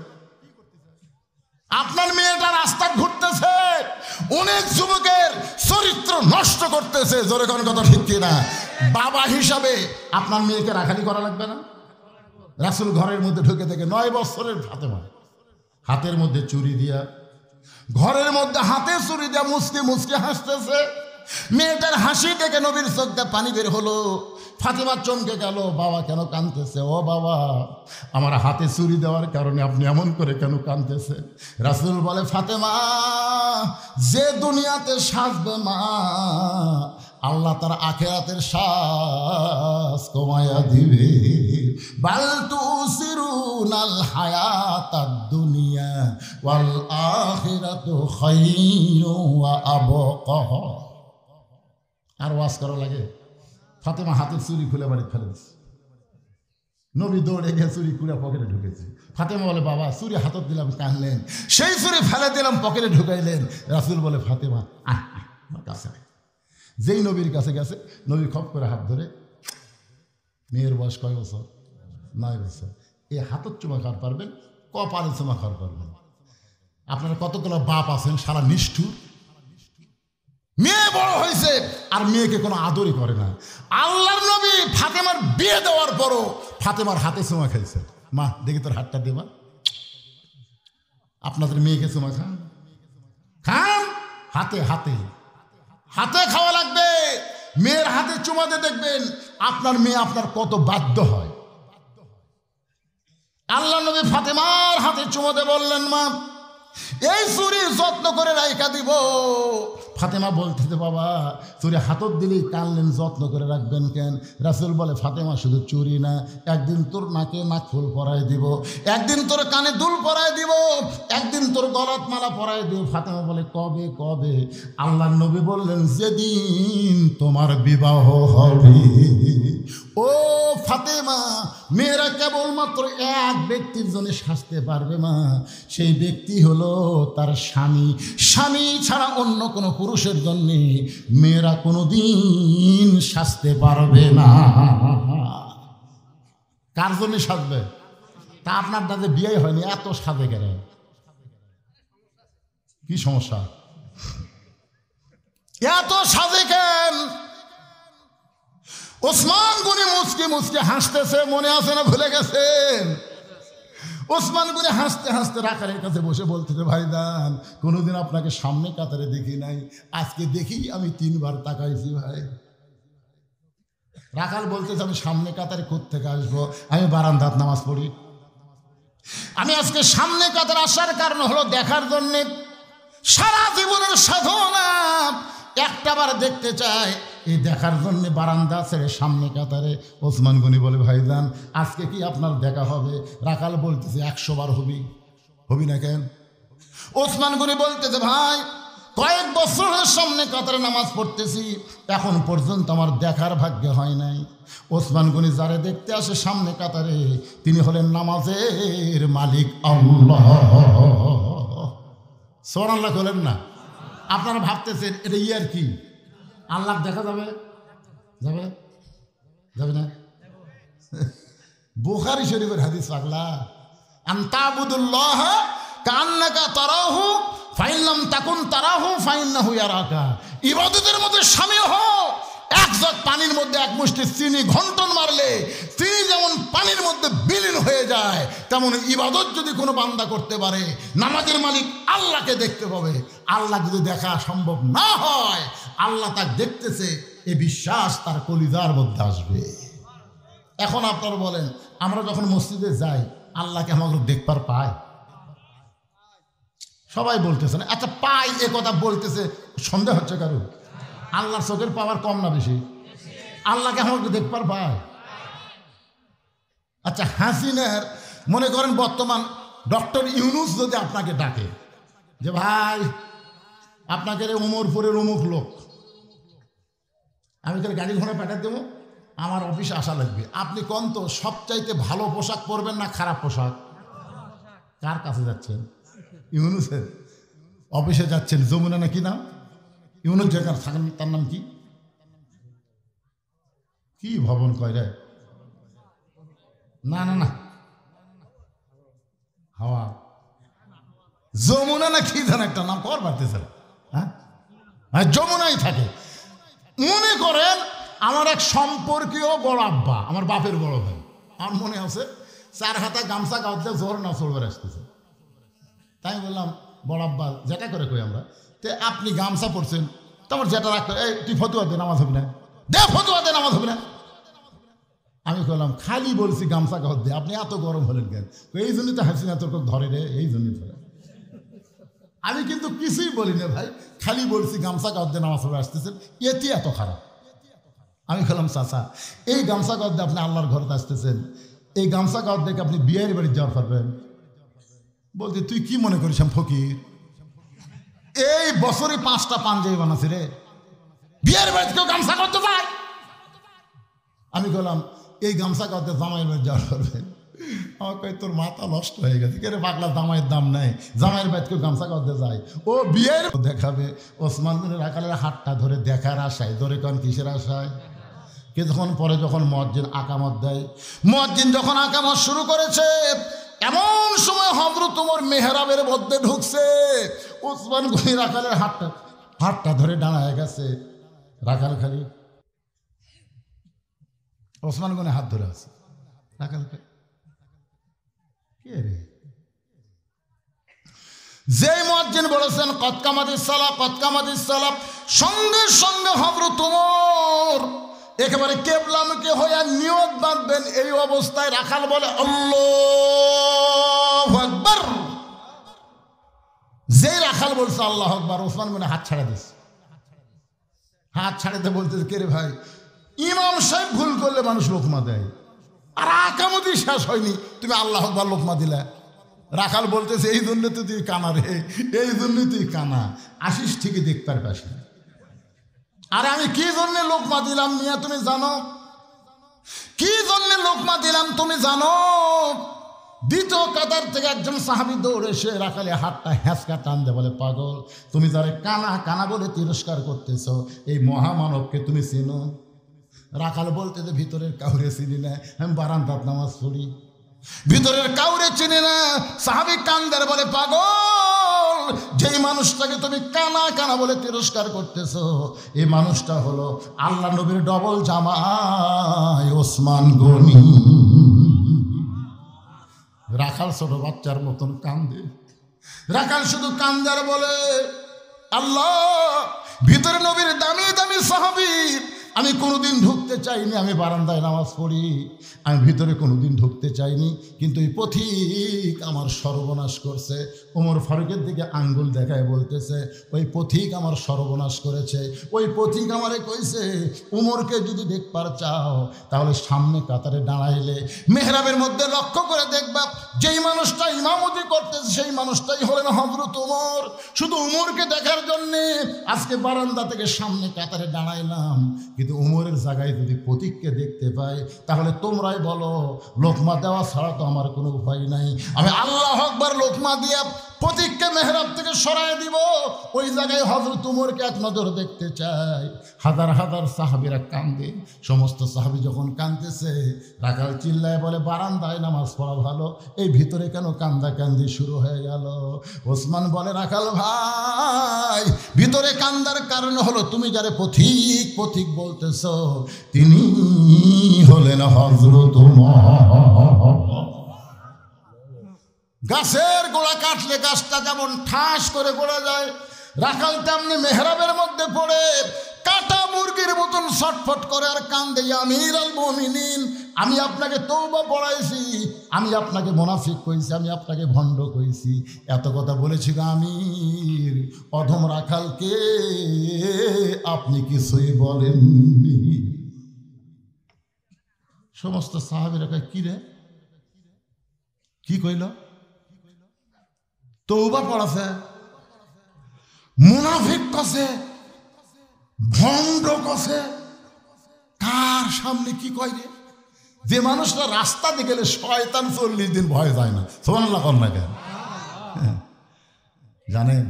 আপনার মেয়েটা রাস্তায় ঘুরতেছে, অনেক যুবকের চরিত্র নষ্ট করতেছে। জোরে কোন কথা ঠিক কিনা? বাবা হিসাবে আপনার মেয়েকে রাখালি করা লাগবে না? রাসূল ঘরের মধ্যে ঢুকে থেকে 9 বছরের ফাতেমা হাতের মধ্যে চুরি দিয়া, ঘরের মধ্যে হাতে চুরি দিয়া মুসকে মুসকে হাসতেছে। মেয়েটার হাসি দেখে নবীর চোখ দিয়ে পানি বের হলো। ফাতেমা চমকে গেল, বাবা কেন কাঁদতেছে? ও বাবা, আমার হাতে চুরি দেওয়ার কারণে আপনি এমন করে কেন কাঁদতেছেন? রাসূল বলে, ফাতেমা যে দুনিয়াতে সাজবে মা, আল্লাহ তার আখিরাতের সাজ কমায়া দিবে। বাল তুসিরুনাল হায়াতাদ দুনিয়া ওয়াল আখিরাতু খায়রু ওয়া আবকা। আর ওয়াজ করা লাগে? ফাতেমা হাতের চুরি খুলে বাড়ি ফেলে দিচ্ছে। নবী দৌড়ে গিয়ে চুরি খুলে পকেটে ঢুকেছে। ফাতেমা বলে, বাবা চুরি হাতত দিলাম, কানলেন। সেই চুরি ফেলে দিলাম, পকেটে ঢুকাইলেন। রাসূল বলে, ফাতেমা আমার কাছে। যেই নবীর কাছে গেছে, নবী খপ করে হাত ধরে, মেয়ের বয়স কয় বছর? 9 বছর। এই হাতত চুমা খাওয়ার পারবেন, কপালে চুমা খাওয়ার পারবেন। আপনার কতগুলো বাপ আছেন সারা নিষ্ঠুর, মেয়ে বড় হয়েছে আর মেয়েকে কোনো আদরই করে না। আল্লাহর নবী ফাতেমার বিয়ে দেওয়ার পরও ফাতেমার হাতে চুমা খাইছে। মা দেখি তোর হাতটা দেবা, আপনাদের মেয়েকে চুমা খান, খান, হাতে হাতে হাতে খাওয়া লাগবে। মেয়ের হাতে চুমা দিয়ে দেখবেন আপনার মেয়ে আপনার কত বাধ্য হয়। আল্লাহ নবী ফাতেমার হাতে চুমা দিয়ে বললেন, মা এই চুরির যত্ন করে রাইখা দিব। ফাতেমা বলতেছে, বাবা চুরি হাতত দিলেই কানলেন, যত্ন করে রাখবেন কেন? রাসূল বলে, ফাতেমা শুধু চুরি না, একদিন তোর নাকে নাক ফুল পরায় দিব, একদিন তোর কানে দুল পরায় দিব, একদিন তোর গলাত মালা পরায় দিব। ফাতেমা বলে, কবে কবে? আল্লাহর নবী বললেন, যেদিন তোমার বিবাহ হবে। ও ফাতেমা, মেয়েরা কেবলমাত্র এক ব্যক্তির জন্য সাজতে পারবে মা, সেই ব্যক্তি হলো তার স্বামী। স্বামী ছাড়া অন্য কোনো পুরুষের জন্য মেয়েরা কোনোদিন সাজতে পারবে না। কার জন্য সাজবে? তা আপনার দাদা বিয়ে হয়নি, এত সাজে গেলে কি সমস্যা? এত সাজে কেন? ওসমান গনি মুচকি মুচকি হাসতেছে, মনে আছে না ভুলে গেছেন? ওসমান গনি হাসতে হাসতে রাখালের কাছে বসে বলতেছে, ভাইদান কোনোদিন আপনাকে সামনে কাতারে দেখি নাই, আজকে দেখি আমি 3 বার তাকাইছি ভাই। রাখাল বলতেছে, আমি সামনে কাতারে কোত্থেকে আসবো? আমি বারান্দাত নামাজ পড়ি। আমি আজকে সামনে কাতারে আসার কারণ হলো দেখার জন্যে। সারা জীবনের সাধনা একটাবার দেখতে চায়, এই দেখার জন্য বারান্দা ছেড়ে সামনে কাতারে। ওসমান গনি বলে, ভাইজান আজকে কি আপনার দেখা হবে? রাখাল বলতেছে, 100 বার হবি। হবি না কেন? ওসমান গনি বলতেছে, ভাই কয়েক বছরের সামনে কাতারে নামাজ পড়তেছি, এখন পর্যন্ত আমার দেখার ভাগ্য হয় নাই। ওসমান গনি যারে দেখতে আসে সামনে কাতারে, তিনি হলেন নামাজের মালিক আল্লাহ। সুবহানাল্লাহ বলেন না? আপনারা ভাবতেছেন এটা ইয়ার কি, আল্লাহ দেখা যাবে? যাবে যাবে না? বুখারী শরীফের হাদিস, পাগলা আনতাবুদুল্লাহ কান্নাকা তারাহু ফাইন লাম তাকুন তারাহু ফাইন্নাহু ইয়ারাকা। ইবাদতের মধ্যে শামিল হও। এক জগ পানির মধ্যে এক মুষ্টি চিনি ঘন্টন মারলে চিনি যেমন পানির মধ্যে বিলীন হয়ে যায়, তেমন ইবাদত যদি কোনো বান্দা করতে পারে, নামাজের মালিক আল্লাহকে দেখতে পাবে। আল্লাহ যদি দেখা সম্ভব না হয়, আল্লাহ তাকে দেখতেছে, এই বিশ্বাস তার কলিজার মধ্যে আসবে। এখন আপনারা বলেন, আমরা যখন মসজিদে যাই আল্লাহকে আমাকে দেখবার পায়? সবাই বলতেছে না, আচ্ছা পাই এ কথা বলতেছে, সন্দেহ হচ্ছে কারো? আল্লাহর চোখের পাওয়ার কম না বেশি? আল্লাহকে আমাকে দেখবার পায়? আচ্ছা হাসিনার মনে করেন বর্তমান ডক্টর ইউনূস যদি আপনাকে ডাকে যে ভাই আপনাকে উমরপুরের অমুক লোক, আমি তাহলে গাড়ি ঘোড়া পাঠিয়ে দেবো, আমার অফিসে আসা লাগবে, আপনি কোন তো সবচাইতে ভালো পোশাক পরবেন না খারাপ পোশাক? কার কাছে যাচ্ছেন? ইউনূসের অফিসে যাচ্ছেন। যমুনা না কি নাম? ইউনূস যেখানে থাকেন তার নাম কি? কি ভবন কয় রে? না না না, হাওয়া যমুনা না কি যেন একটা নাম কর পারতেছে। হ্যাঁ হ্যাঁ, যমুনাই থাকে। মনে করেন আমার এক সম্পর্কীয় বড় আব্বা, আমার বাপের বড় ভাই, আমার মনে আছে 4 হাতা গামছা গাঁতে জোর না চলবার আসতেছে। তাই বললাম, বড় আব্বা যেটা করে কই আমরা, তে আপনি গামছা পড়ছেন, তোমার যেটা রাখতে, এই তুই ফতুয়া দে নামাজ হবে না, দে ফতুয়া দে নামাজ হবে না। আমি বললাম, খালি বলছি গামছা গাঁত দে, আপনি এত গরম হলেন কেন? এই জন্যই তো হাসিনা তোর ধরে রে, এই জন্যই ধরে। আমি কিন্তু কিছুই বলি না ভাই, খালি বলছি গামছা গাঁত দিয়ে নামাজ পড়ে আসতেছেন, এটি এত খারাপ। আমি বললাম, চাচা এই গামছা গাঁত দিয়ে আপনি আল্লাহর ঘরতে আসতেছেন, এই গামছা গাঁত দেখে আপনি বিয়ের বাড়ি যাওয়ার পারবেন? বলতে তুই কি মনে করিস আমি ফকির? এই বছরে 5টা পাঞ্জাবি বানাচ্ছে রে, বিয়ের বাড়িতে কেউ গামছা করতে পায়? আমি বললাম, এই গামছা গাঁতে জামাইয়ের বাড়ি যাওয়ার পারবেন? আমার কই তোর মাথা নষ্ট হয়ে গেছে, কে রে পাগলা, জামাইয়ের দাম নেই, জামাইয়ের বাড়িতে কেউ গামছা গাঁতে যায়? ও বিয়ের দেখাবে। ওসমান গনি রাখালের হাতটা ধরে দেখার আশায়, ধরে কোন কিসের আশায়? কিছুক্ষণ পরে যখন মুয়াজ্জিন আকামত দেয়, মুয়াজ্জিন যখন আকামত শুরু করেছে, এমন সময় হযরত ওমর মেহরাবের মধ্যে ঢুকছে, ওসমান গনি রাখালের হাতটা ধরে দাঁড়ায় গেছে। রাখাল খালি ওসমান গনি হাত ধরে আছে, রাখাল খালি কে রে? যেই মুয়াজ্জিন বলেছেন কদ কামাতিস সালাহ, কদ কামাতিস সালাহ, সঙ্গে সঙ্গে হযরত ওমর একেবারে কিবলামুখী হয়ে নিয়ত বাঁধবেন। এই অবস্থায় রাখাল বলে আল্লাহু আকবার। যেই রাখাল বলছে আল্লাহু আকবার, ওসমান গনি হাত ছাড়া দিছে। হাত ছাড়াতে বলতেছে কে রে ভাই, ইমাম সাহেব ভুল করলে মানুষ লোকমা দেয়, আর আকামতি শেষ হয়নি তুমি আল্লাহু আকবার লোকমা দিলা। রাখাল বলতেছে এই জন্য তো তুই কানা রে, এই জন্য তুই কানা, আসিস ঠিকই দেখতে পারবি। আর আমি কি জন্য লোকমা দিলাম মিয়া তুমি জানো? কি জন্য লোকমা দিলাম তুমি জানো? দ্বিতীয় কাতার থেকে একজন সাহাবী দৌড়ে এসে রাখালে হাতটা হ্যাঁচকা টান দে, বলে পাগল, তুমি যারা কানা কানা বলে তিরস্কার করতেছ, এই মহামানবকে তুমি চিনো? রাখাল বলতে যে ভিতরের কাউরে চিনি না, আমি বারান্দাত নামাজ পড়ি, ভিতরের কাউরে চিনি না। সাহাবী কান্দার বলে পাগল, যেই মানুষটাকে তুমি কানা কানা বলে তিরস্কার করতেছ, এই মানুষটা হলো আল্লাহ নবীর ডবল জামাই ওসমান গনি। রাখাল ছোট বাচ্চার মতন কান্দে। রাখাল শুধু কান্দার বলে আল্লাহ, ভিতরে নবীর দামি দামি সাহাবী, আমি কোনোদিন ঢুকতে চাইনি, আমি বারান্দায় নামাজ পড়ি, আমি ভিতরে কোনোদিন ঢুকতে চাইনি, কিন্তু এই পথিক আমার সর্বনাশ করছে। ওমর ফারুকের দিকে আঙ্গুল দেখায় বলতেছে ওই পথিক আমার সর্বনাশ করেছে, ওই পথিক আমারে কইছে ওমরকে যদি দেখবার চাও তাহলে সামনে কাতারে দাঁড়াইলে মেহরাবের মধ্যে লক্ষ্য করে দেখবা যেই মানুষটা ইমামতি করতেছে সেই মানুষটাই হলেন হযরত ওমর। শুধু ওমরকে দেখার জন্যে আজকে বারান্দা থেকে সামনে কাতারে দাঁড়াইলাম, কিন্তু ওমরের জায়গায় যদি পথিককে দেখতে পাই তাহলে তোমরাই বলো লোকমা দেওয়া ছাড়া তো আমার কোনো উপায় নাই। আমি আল্লাহু আকবার লোকমা দিয়া পথিককে মেহরাব থেকে সরায় দিব, ওই জায়গায় হযরত ওমরকে এক নজর দেখতে চাই। হাজার হাজার সাহাবীরা কান্দে। সমস্ত সাহাবী যখন কাঁদতেছে, রাখাল চিল্লায় বলে বারান্দায় নামাজ পড়া ভালো, এই ভিতরে কেন কান্দা কান্দি শুরু হয়ে গেল? ওসমান বলে রাখাল ভাই, ভিতরে কান্দার কারণ হলো তুমি যারে পথিক পথিক বলতেছ তিনি হলেন হযরত ওমর। গাছের গোড়া কাটলে গাছটা যেমন ঠাস করে পড়ে যায়, রাখাল তেমনি মেহরাবের মধ্যে পড়ে কাটা মুরগির মতন ছটফট করে আর কান্দে, আমির আল মুমিনিন, আমি আপনাকে তওবা পড়াইছি, আমি আপনাকে মুনাফিক কইছি, আমি আপনাকে ভণ্ড কইছি, এত কথা বলেছি আমির, অধম রাখালকে আপনি কিছুই বলেননি। সমস্ত সাহাবীরা কয় কি রে, কি কইল? তওবা পড়াছে, মুনাফিক কছে, ভণ্ড কছে, কার সামনে কি কয় রে? যে মানুষটা রাস্তা দিয়ে গেলে শয়তান 40 দিন ভয় যায় না, সুবহানাল্লাহ কর না কেন? জানেন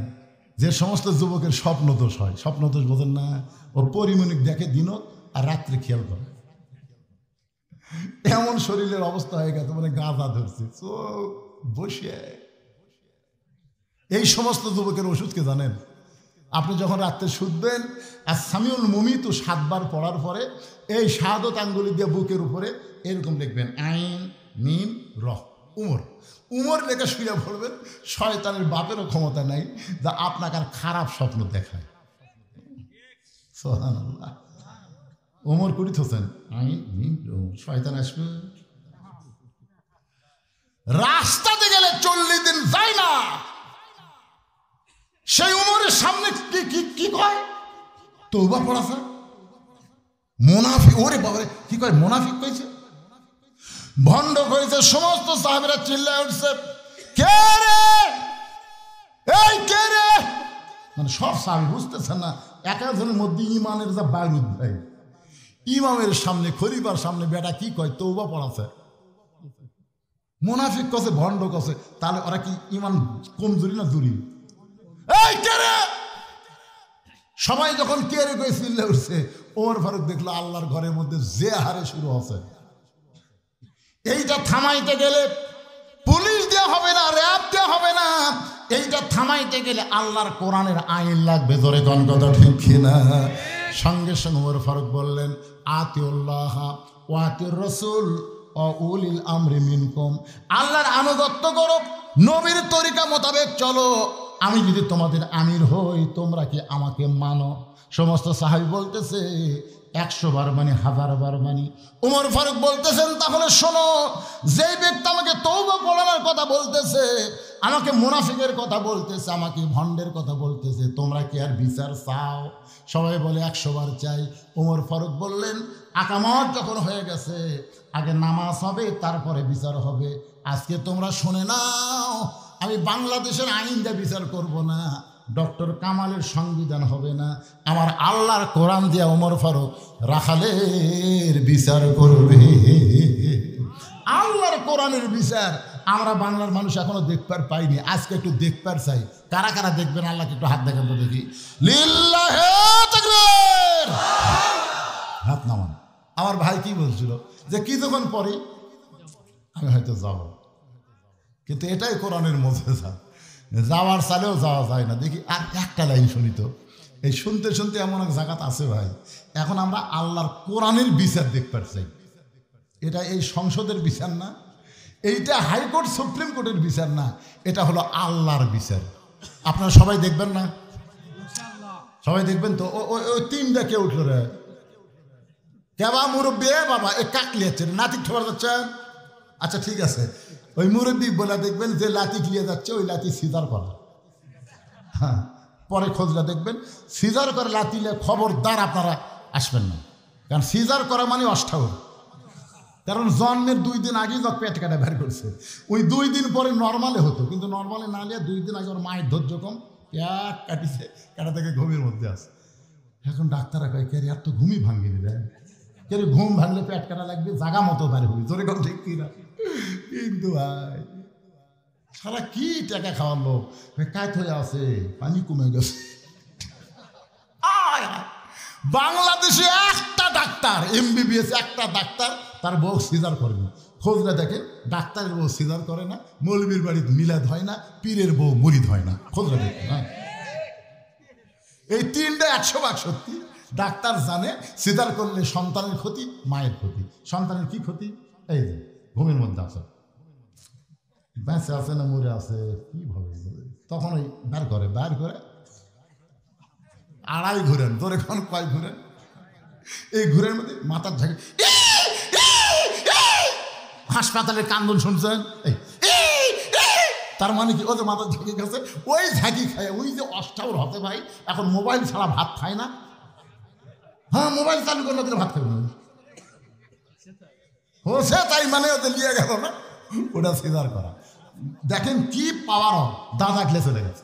যে সমস্ত যুবকের স্বপ্ন দোষ হয়, স্বপ্ন দোষ বোঝেন না, ও পরিমণিক দেখে দিনত আর রাত্রে খেয়াল করে, এমন শরীরের অবস্থা হয়ে গেছে মানে গাঁজা ধরছে চোখ বসে। এই সমস্ত যুবকের ওষুধকে জানেন, আপনি যখন রাত্রে শুধবেন আর সামিউল মুমিত 7 বার পড়ার পরে এই শাহাদত আঙ্গুলি দিয়ে বুকের উপরে এরকম লিখবেন আইন মিম র উমর, উমর লেখা শুয়ে পড়বেন, শয়তানের বাপেরও ক্ষমতা নাই যা আপনাকে আর খারাপ স্বপ্ন দেখায়। সুবহানাল্লাহ। ওমর করিত হোসেন আইন মিম শয়তান আসবে। রাস্তাতে গেলে 40 দিন যায় না, সেই উমরের সামনে কি কয়? তওবা পড়াছে, মুনাফিক। ওরে বাবা, কি কয়? মুনাফিক কইছে, ভণ্ড কইছে। সমস্ত সাহাবীরা চিল্লায় উঠছে কে রে, এই কে রে? মানে সব সাহাবী বুঝতেছেন না, এক একজনের মধ্যে ইমানের যা বারুদ ভাই। ইমামের সামনে খলিফার সামনে বেটা কি কয়? তওবা পড়াছে। মুনাফিক কছে, ভণ্ড কছে, তাহলে ওরা কি ইমান কমজোরি না জুরি? এই কে রে? সবাই যখন কে রে কই চিল্লে উঠছে, ওমর ফারুক দেখলো আল্লাহর ঘরের মধ্যে যে হারে শুরু হচ্ছে। এইটা থামাইতে গেলে পুলিশ দেওয়া হবে না, র্যাব দেওয়া হবে না। এইটা থামাইতে গেলে আল্লাহর কোরআনের আইন লাগবে। জোরে কোন কথা ঠিক কিনা? সঙ্গে সঙ্গে ওমর ফারুক বললেন, আতিউল্লাহ ওয়া আতিউর রাসূল ওয়া উলিল আমরি মিনকুম, আল্লাহর আনুগত্য করো, নবীর তরিকা মোতাবেক চলো। আমি যদি তোমাদের আমির হই, তোমরা কি আমাকে মানো? সমস্ত সাহাবী বলতেছে 100 বার মানি, 1000 বার মানি। ওমর ফারুক বলতেছেন, তাহলে শোনো, যে ব্যক্তি আমাকে তওবা করার কথা বলতেছে, আমাকে মুনাফিকের কথা বলতেছে, আমাকে ভণ্ডের কথা বলতেছে, তোমরা কি আর বিচার চাও? সবাই বলে 100 বার চাই। ওমর ফারুক বললেন, আকামত যখন হয়ে গেছে, আগে নামাজ হবে, তারপরে বিচার হবে। আজকে তোমরা শুনে নাও, আমি বাংলাদেশের আইন দিয়ে বিচার করব না, ডক্টর কামালের সংবিধান হবে না, আমার আল্লাহর কোরআন দিয়ে ওমর ফারুক রাখালের বিচার করবে। আল্লাহর কোরআনের বিচার আমরা বাংলার মানুষ এখনো দেখবার পাইনি, আজকে একটু দেখবার চাই। কারা কারা দেখবেন আল্লাহকে একটু হাত দেখান তো দেখি। লিল্লাহে তাকবীর, হাত নামান। আমার ভাই কি বলছিল যে কিছুক্ষণ পরে আমি হয়তো যাব, কিন্তু এটাই কোরআনের মুজিজা, যাওয়ার চালেও যাওয়া যায় না। দেখি আর একটা লাইন শুনি তো। এই শুনতে শুনতে এমন এক জায়গাত আছে ভাই, এখন আমরা আল্লাহর কোরআনের বিচার দেখবার চাই। এটা এই সংসদের বিচার না, এইটা হাইকোর্ট সুপ্রিম কোর্টের বিচার না, এটা হলো আল্লাহর বিচার। আপনারা সবাই দেখবেন না? সবাই দেখবেন তো? ওই তিনটা কে উঠলো রে? কেবা মুরব্বী? বাবা এ কাকলি যাচ্ছে, নাতি ঠোবার যাচ্ছে। আচ্ছা ঠিক আছে, ওই মুরব্বী বলে দেখবেন যে লাতি লিয়ে যাচ্ছে, ওই লাতি সিজার করা। হ্যাঁ, পরে খোঁজটা দেখবেন সিজার করে লাতি লিয়ে, খবরদার আপনারা আসবেন না, কারণ সিজার করা মানে অষ্টাবর। কারণ জন্মের 2 দিন আগেই যখন পেট কাটা বের করছে, ওই 2 দিন পরে নর্মালে হতো, কিন্তু নর্মালে না নিয়ে 2 দিন আগে ওর মায়ের ধৈর্য কম, পেট কাটিছে, কাটা থেকে ঘুমের মধ্যে আছে। এখন ডাক্তাররা কয়, কে আর তো ঘুমই ভাঙিনি রে, কে ঘুম ভাঙলে পেট কাটা লাগবে, জাগা মতো বের হবি, জোরে কম ঠিক কিনা? কিন্তু ভাই সারা কি টাকা খাওয়ার লোক, কায়ত হয়ে আছে, পানি কমে গেছে। বাংলাদেশে একটা ডাক্তার, MBBS একটা ডাক্তার, তার বউ সিজার করে না। খোঁজটা দেখেন, ডাক্তারের বউ সিজার করে না, মৌলবীর বাড়িতে মিলাদ হয় না, পীরের বউ মুরিদ হয় না। খোঁজটা দেখেন। হ্যাঁ, এই 3টা 100% সত্যি। ডাক্তার জানে সিজার করলে সন্তানের ক্ষতি, মায়ের ক্ষতি। সন্তানের কি ক্ষতি? এই যে ঘুমের মধ্যে আছে, বেঁচে আছে না মরে আছে কি ভাবে, তখন ওই বের করে আড়াই ঘুরেন, তোর এখন কয় ঘুরেন, এই ঘুরের মধ্যে মাথার ঝাঁকি, হাসপাতালের কান্দন শুনছেন, তার মানে কি? ও যে মাথার ঝাঁকি গেছে, ওই ঝাঁকি খায়, ওই যে অষ্টাবর হতে ভাই, এখন মোবাইল ছাড়া ভাত খায় না। হ্যাঁ, মোবাইল চালু করলে ওদের ভাত খাবে না, হোসে তাই মানে ওদের নিয়ে গেল না, ওটা সিজার করা। দেখেন কি পাওয়ার, দাদা গলে চলে গেছে।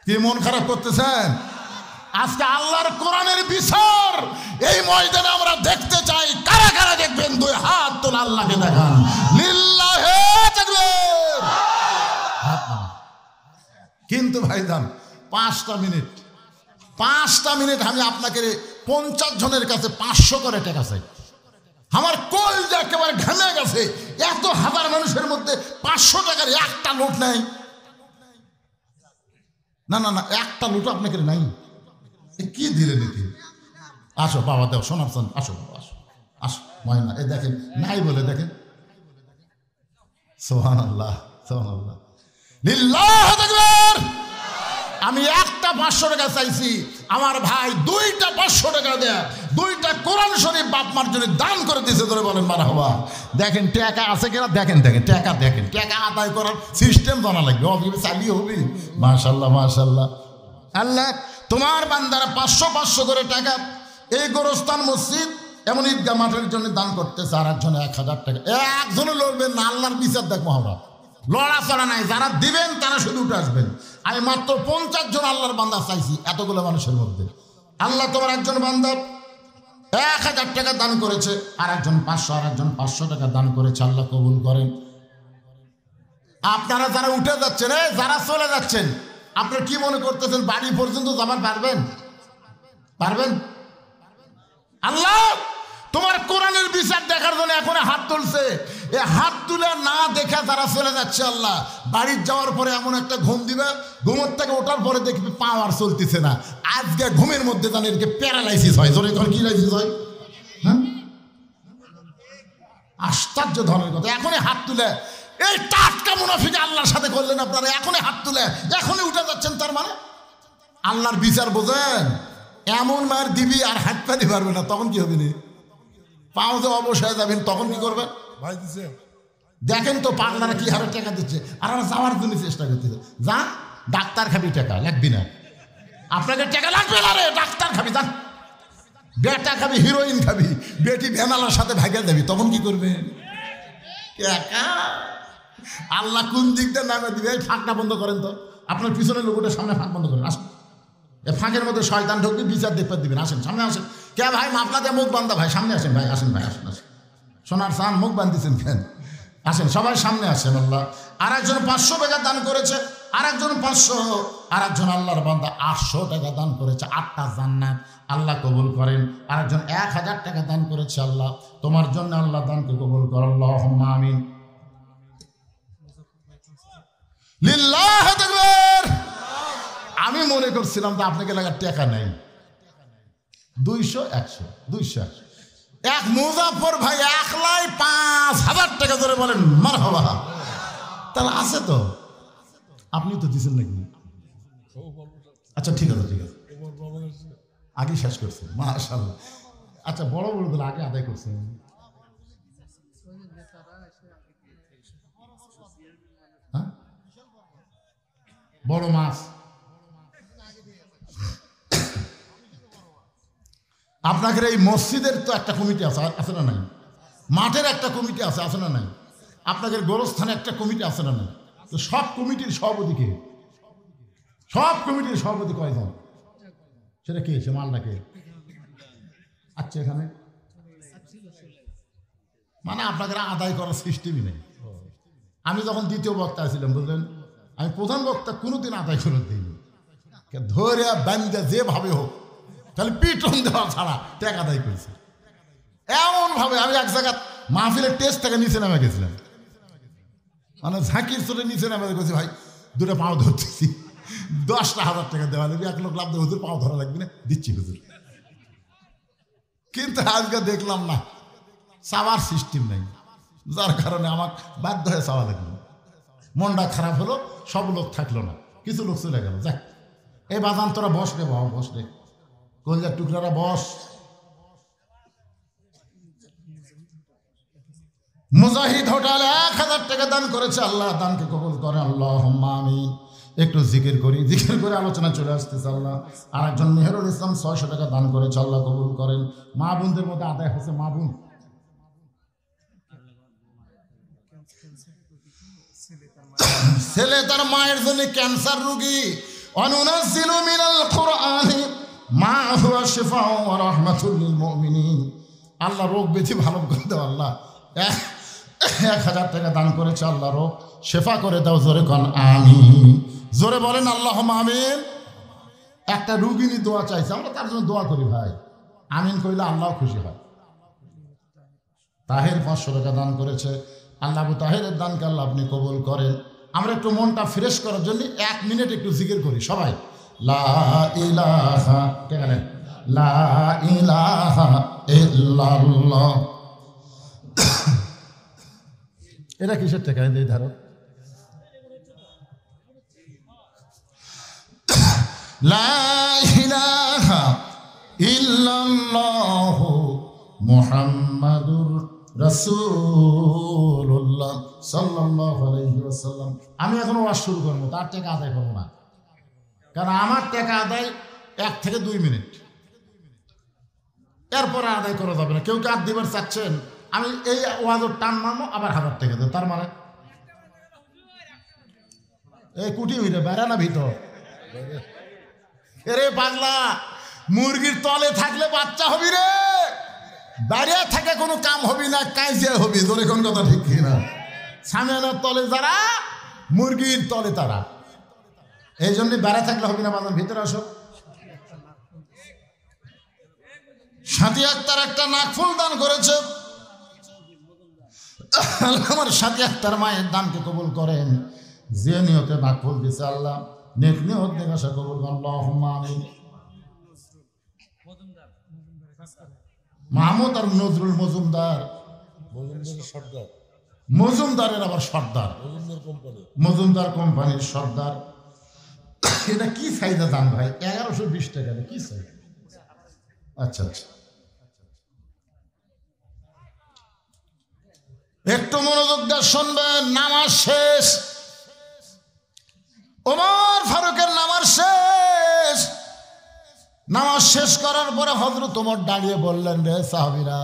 কি মন খারাপ করতেছেন? আজকে আল্লাহর কোরআনের বিচার এই ময়দানে আমরা দেখতে চাই। কারা কারা দেখবেন? 2 হাত তোলা, আল্লাহকে দেখান। লিল্লাহে তাকবীর। কিন্তু ভাইজান 5টা মিনিট আমি আপনাকে 50 জনের কাছে 500 করে টাকা চাই। আমার কলজা একেবারে ঘেমে গেছে, এত হাজার মানুষের মধ্যে 500 টাকার একটা নোট নাই। না না না, একটা নোট আপনাকে নাই, কি দিলে নাকি? আসো বাবা, দেও সোনার চান, আসো বাবা, আসো আসো ময়না, এই দেখেন নাই বলে দেখেন। সুবহানাল্লাহ, সুবহানাল্লাহ, লিল্লাহু তাকবীর। আমি একটা 500 টাকা চাইছি, আমার ভাই 2টা 500 টাকা দেয়, 2টা কোরআন শরীফ বাপ মার জন্য দান করে দিয়েছে। ধরে বলেন মারহাবা। দেখেন টাকা আছে কিনা, দেখেন টাকা আদায় করার সিস্টেম জানা লাগবে, অভিযোগ চালিয়ে হবে। মাশাআল্লাহ মাশাআল্লাহ। আল্লাহ তোমার বান্দারা 500 করে টাকা এই গোরস্থান মসজিদ এমন ঈদগাহ মাঠের জন্য দান করতেছে, আর একজনে 1000 টাকা। একজনে লড়বেন না, আল্লাহর বিচার দেখবো আমরা। লড়াচড়া নাই, যারা দিবেন তারা শুধু উঠে আসবেন। আমি মাত্র 50 জন আল্লাহর বান্দা চাইছি এতগুলো মানুষের মধ্যে। আল্লাহ তোমার একজন বান্দা 1000 টাকা দান করেছে, আর একজন 500, আর একজন 500 টাকা দান করেছে। আল্লাহ কবুল করেন। আপনারা যারা উঠে যাচ্ছেন, যারা চলে যাচ্ছেন, আপনারা কি মনে করতেছেন বাড়ি পর্যন্ত যাবার পারবেন? আল্লাহ তোমার কোরআনের বিচার দেখার জন্য এখন হাত তুলছে। এ হাত তুলে না দেখা তারা চলে যাচ্ছে। আল্লাহ বাড়ির যাওয়ার পরে এমন একটা ঘুম দিবে, ঘুমের থেকে ওঠার পরে দেখবি পাও আর চলতেছে না। আজকে ঘুমের মধ্যে জানে এদিকে প্যারালাইসিস হয়। জোরে এখন কি লাইসিস হয়? হ্যাঁ, আশ্চর্য ধরনের কথা। এখনই হাত তুলে এই টাটকা মুনাফিক আল্লাহর সাথে করলেন আপনারা, এখনই হাত তুলে এখনই উঠে যাচ্ছেন। তার মানে আল্লাহর বিচার বোঝেন? এমন মার দিবি আর হাত পানি পারবে না, তখন কি হবে? পাও যে অবশ্যই যাবেন, তখন কি করবেন? দেখেন তো পাগলারা কি হারে টাকা দিচ্ছে, আর যাওয়ার জন্য চেষ্টা করতেছে। যা ডাক্তার খাবি, টাকা লাগবি না। আপনাকে টাকা লাগবে না রে, ডাক্তার খাবি, যান। বেটা খাবি, হিরোইন খাবি, বেটি ভেনালার সাথে ভাগে যাবি, তখন কি করবে? আল্লাহ কোন দিক দিয়ে নামে দিবে? এই ফাঁকটা বন্ধ করেন তো, আপনার পিছনের লোকটার সামনে ফাঁক বন্ধ করেন। আসুন, এ ফাঁকের মধ্যে শয়তান ঢুকবে, বিচার দেখতে দিবেন। আসেন সামনে আসেন। কে ভাই মাফলা দিয়ে মুখ বান্ধা? ভাই সামনে আসেন, ভাই আসেন, ভাই আসেন, আসেন। সোনার চান মুখ বান্ধিছেন কেন? আসেন সবাই সামনে আসেন। আল্লাহ আর একজন 500 টাকা দান করেছে, আর একজন 500, আর একজন আল্লাহর বান্দা 800 টাকা দান করেছে। 8টা জান্নাত আল্লাহ কবুল করেন। আর একজন 1000 টাকা দান করেছে। আল্লাহ তোমার জন্য আল্লাহ দানকে কবুল করেন। আল্লাহুম্মা আমিন। লিল্লাহি তাকবীর। আমি মনে করছিলাম যে আপনাকে লাগার টাকা নেই। 200, 100, 200, 100। এক মুজাফর ভাই 1,05,000 টাকা ধরে বলেন মারহাবা। তাহলে আছে তো, আপনি তো দিচ্ছেন নাকি? আচ্ছা ঠিক আছে, ঠিক আছে, আগে শেষ করছেন, মাশাআল্লাহ। আচ্ছা বড় বড় গুলো আগে আদায় করছেন। হ্যাঁ, বড় মাছ। আপনাদের এই মসজিদের তো একটা কমিটি আছে, আছে না নাই? মাঠের একটা কমিটি আছে, আছে না নাই? আপনাদের গোরস্থানে একটা কমিটি আছে না নাই? তো সব কমিটির সভাপতি কে? সব কমিটির সভাপতি কয়জন? সেটা কে? সে মালটা কে? আচ্ছা, এখানে মানে আপনাদের আদায় করার সিস্টেমই নেই। আমি যখন দ্বিতীয় বক্তা ছিলাম, বুঝলেন, আমি প্রধান বক্তা কোনোদিন আদায় করে দিইনি। ধরে বান্ধা যেভাবে হোক, তাহলে পিটন দেওয়া ছাড়া টাকা আদায় করেছে। এমনভাবে আমি এক জায়গা মাহফিলের টেস্ট থেকে নিচে নামে গেছিলাম, মানে ঝাঁকির চলে নিচে নামে গেছি। ভাই দুটো পাও ধরতেছি, 10,000 টাকা দেওয়া লাগবে। এক লোক লাভ দেবে, হুজুর পাও ধরা লাগবে না, দিচ্ছি হুজুর। কিন্তু আজকে দেখলাম না, চাওয়ার সিস্টেম নেই, যার কারণে আমার বাধ্য হয়ে চাওয়া লাগলো। মনটা খারাপ হলো, সব লোক থাকলো না, কিছু লোক চলে গেল। যাক, এই বাজান তোরা বস রে বাবা, বস রে, কলজার টুকরারা বস। মুজাহিদ হোটেল 1000 টাকা দান করেছে। আল্লাহ দানকে কবুল করেন। আল্লাহুম্মা আমিন। একটু জিকির করি, জিকির করে আলোচনা চলে আসতেছে। আল্লাহ আর একজন মেহেরুল ইসলাম 600 টাকা দান করেছে। আল্লাহ কবুল করেন। মা বোনদের মধ্যে আদায় হচ্ছে। মা বোন ছেলে তার মায়ের জন্য ক্যান্সার রোগী। অনুনাজ্জিলু মিনাল কুরআনি মা হুয়া শিফাউ ওয়া রাহমাতুল লিল মুমিনিন। আল্লাহ রোগ ব্যাধি ভালো করে দাও। আল্লাহ 1000 টাকা দান করেছে। আল্লাহ রোগ শেফা করে দাও। জোরে কোন আমিন। জোরে বলেন আল্লাহুম্মা আমিন। একটা রোগী নিয়ে দোয়া চাইছে, আমরা তার জন্য দোয়া করি ভাই। আমিন কইলে আল্লাহ খুশি হয়। তাহের 500 টাকা দান করেছে। আল্লাহ আবু তাহেরের দানকে আল্লাহ আপনি কবুল করেন। আমরা একটু মনটা ফ্রেশ করার জন্য 1 মিনিট একটু জিকির করি সবাই। লা ইলাহা, কে গেলেন? লা ইলাহা ইল্লাল্লাহ। এটা কিসের টাকা? এই ধরো, লা ইলাহা ইল্লাল্লাহ মুহাম্মাদুর রাসূলুল্লাহ সাল্লাল্লাহু আলাইহি ওয়াসাল্লাম। আমি এখন ওয়াজ শুরু করবো, তার টাকা আদায় করবো না, কারণ আমার টাকা আদায় 1 থেকে 2 মিনিট, এরপরে আদায় করা যাবে না। কেউ কে আর দিবার চাচ্ছেন, আমি এই ওয়াজের টান মারবো, আবার 1000 টাকা দেবো। তার মানে এই কুটি হইলে বেড়া না ভিতর। এরে পাগলা, মুরগির তলে থাকলে বাচ্চা হবি রে, বাইরে থেকে কোনো কাম হবি না, কাইজে হবি। তোর কোন কথা ঠিক কিনা? সামিয়ানার তলে যারা, মুরগির তলে তারা। এই জন্য বেড়া থাকলে হবি না। বাজার ভিতরে আসো। সাথী আক্তার একটা নাকফুল দান করেছে। আমার সাথী আক্তার মায়ের দানকে কবুল করেন। যে নিয়তে নাকফুল দিছে আল্লাহ নেক নিয়ত নেকাশা কবুল করেন, আল্লাহুম্মা আমিন। মাহমুদ আর নজরুল মজুমদার, মজুমদারের আবার সর্দার, মজুমদার কোম্পানির সর্দার। এটা কি চাহিদা দাম ভাই? 1120 টাকা। কি চাহিদা? আচ্ছা আচ্ছা, একটু মনোযোগ দিয়ে শুনবেন। নামাজ শেষ, ওমর ফারুকের নামাজ শেষ। নামাজ শেষ করার পরে হযরত ওমর দাঁড়িয়ে বললেন, রে সাহাবীরা,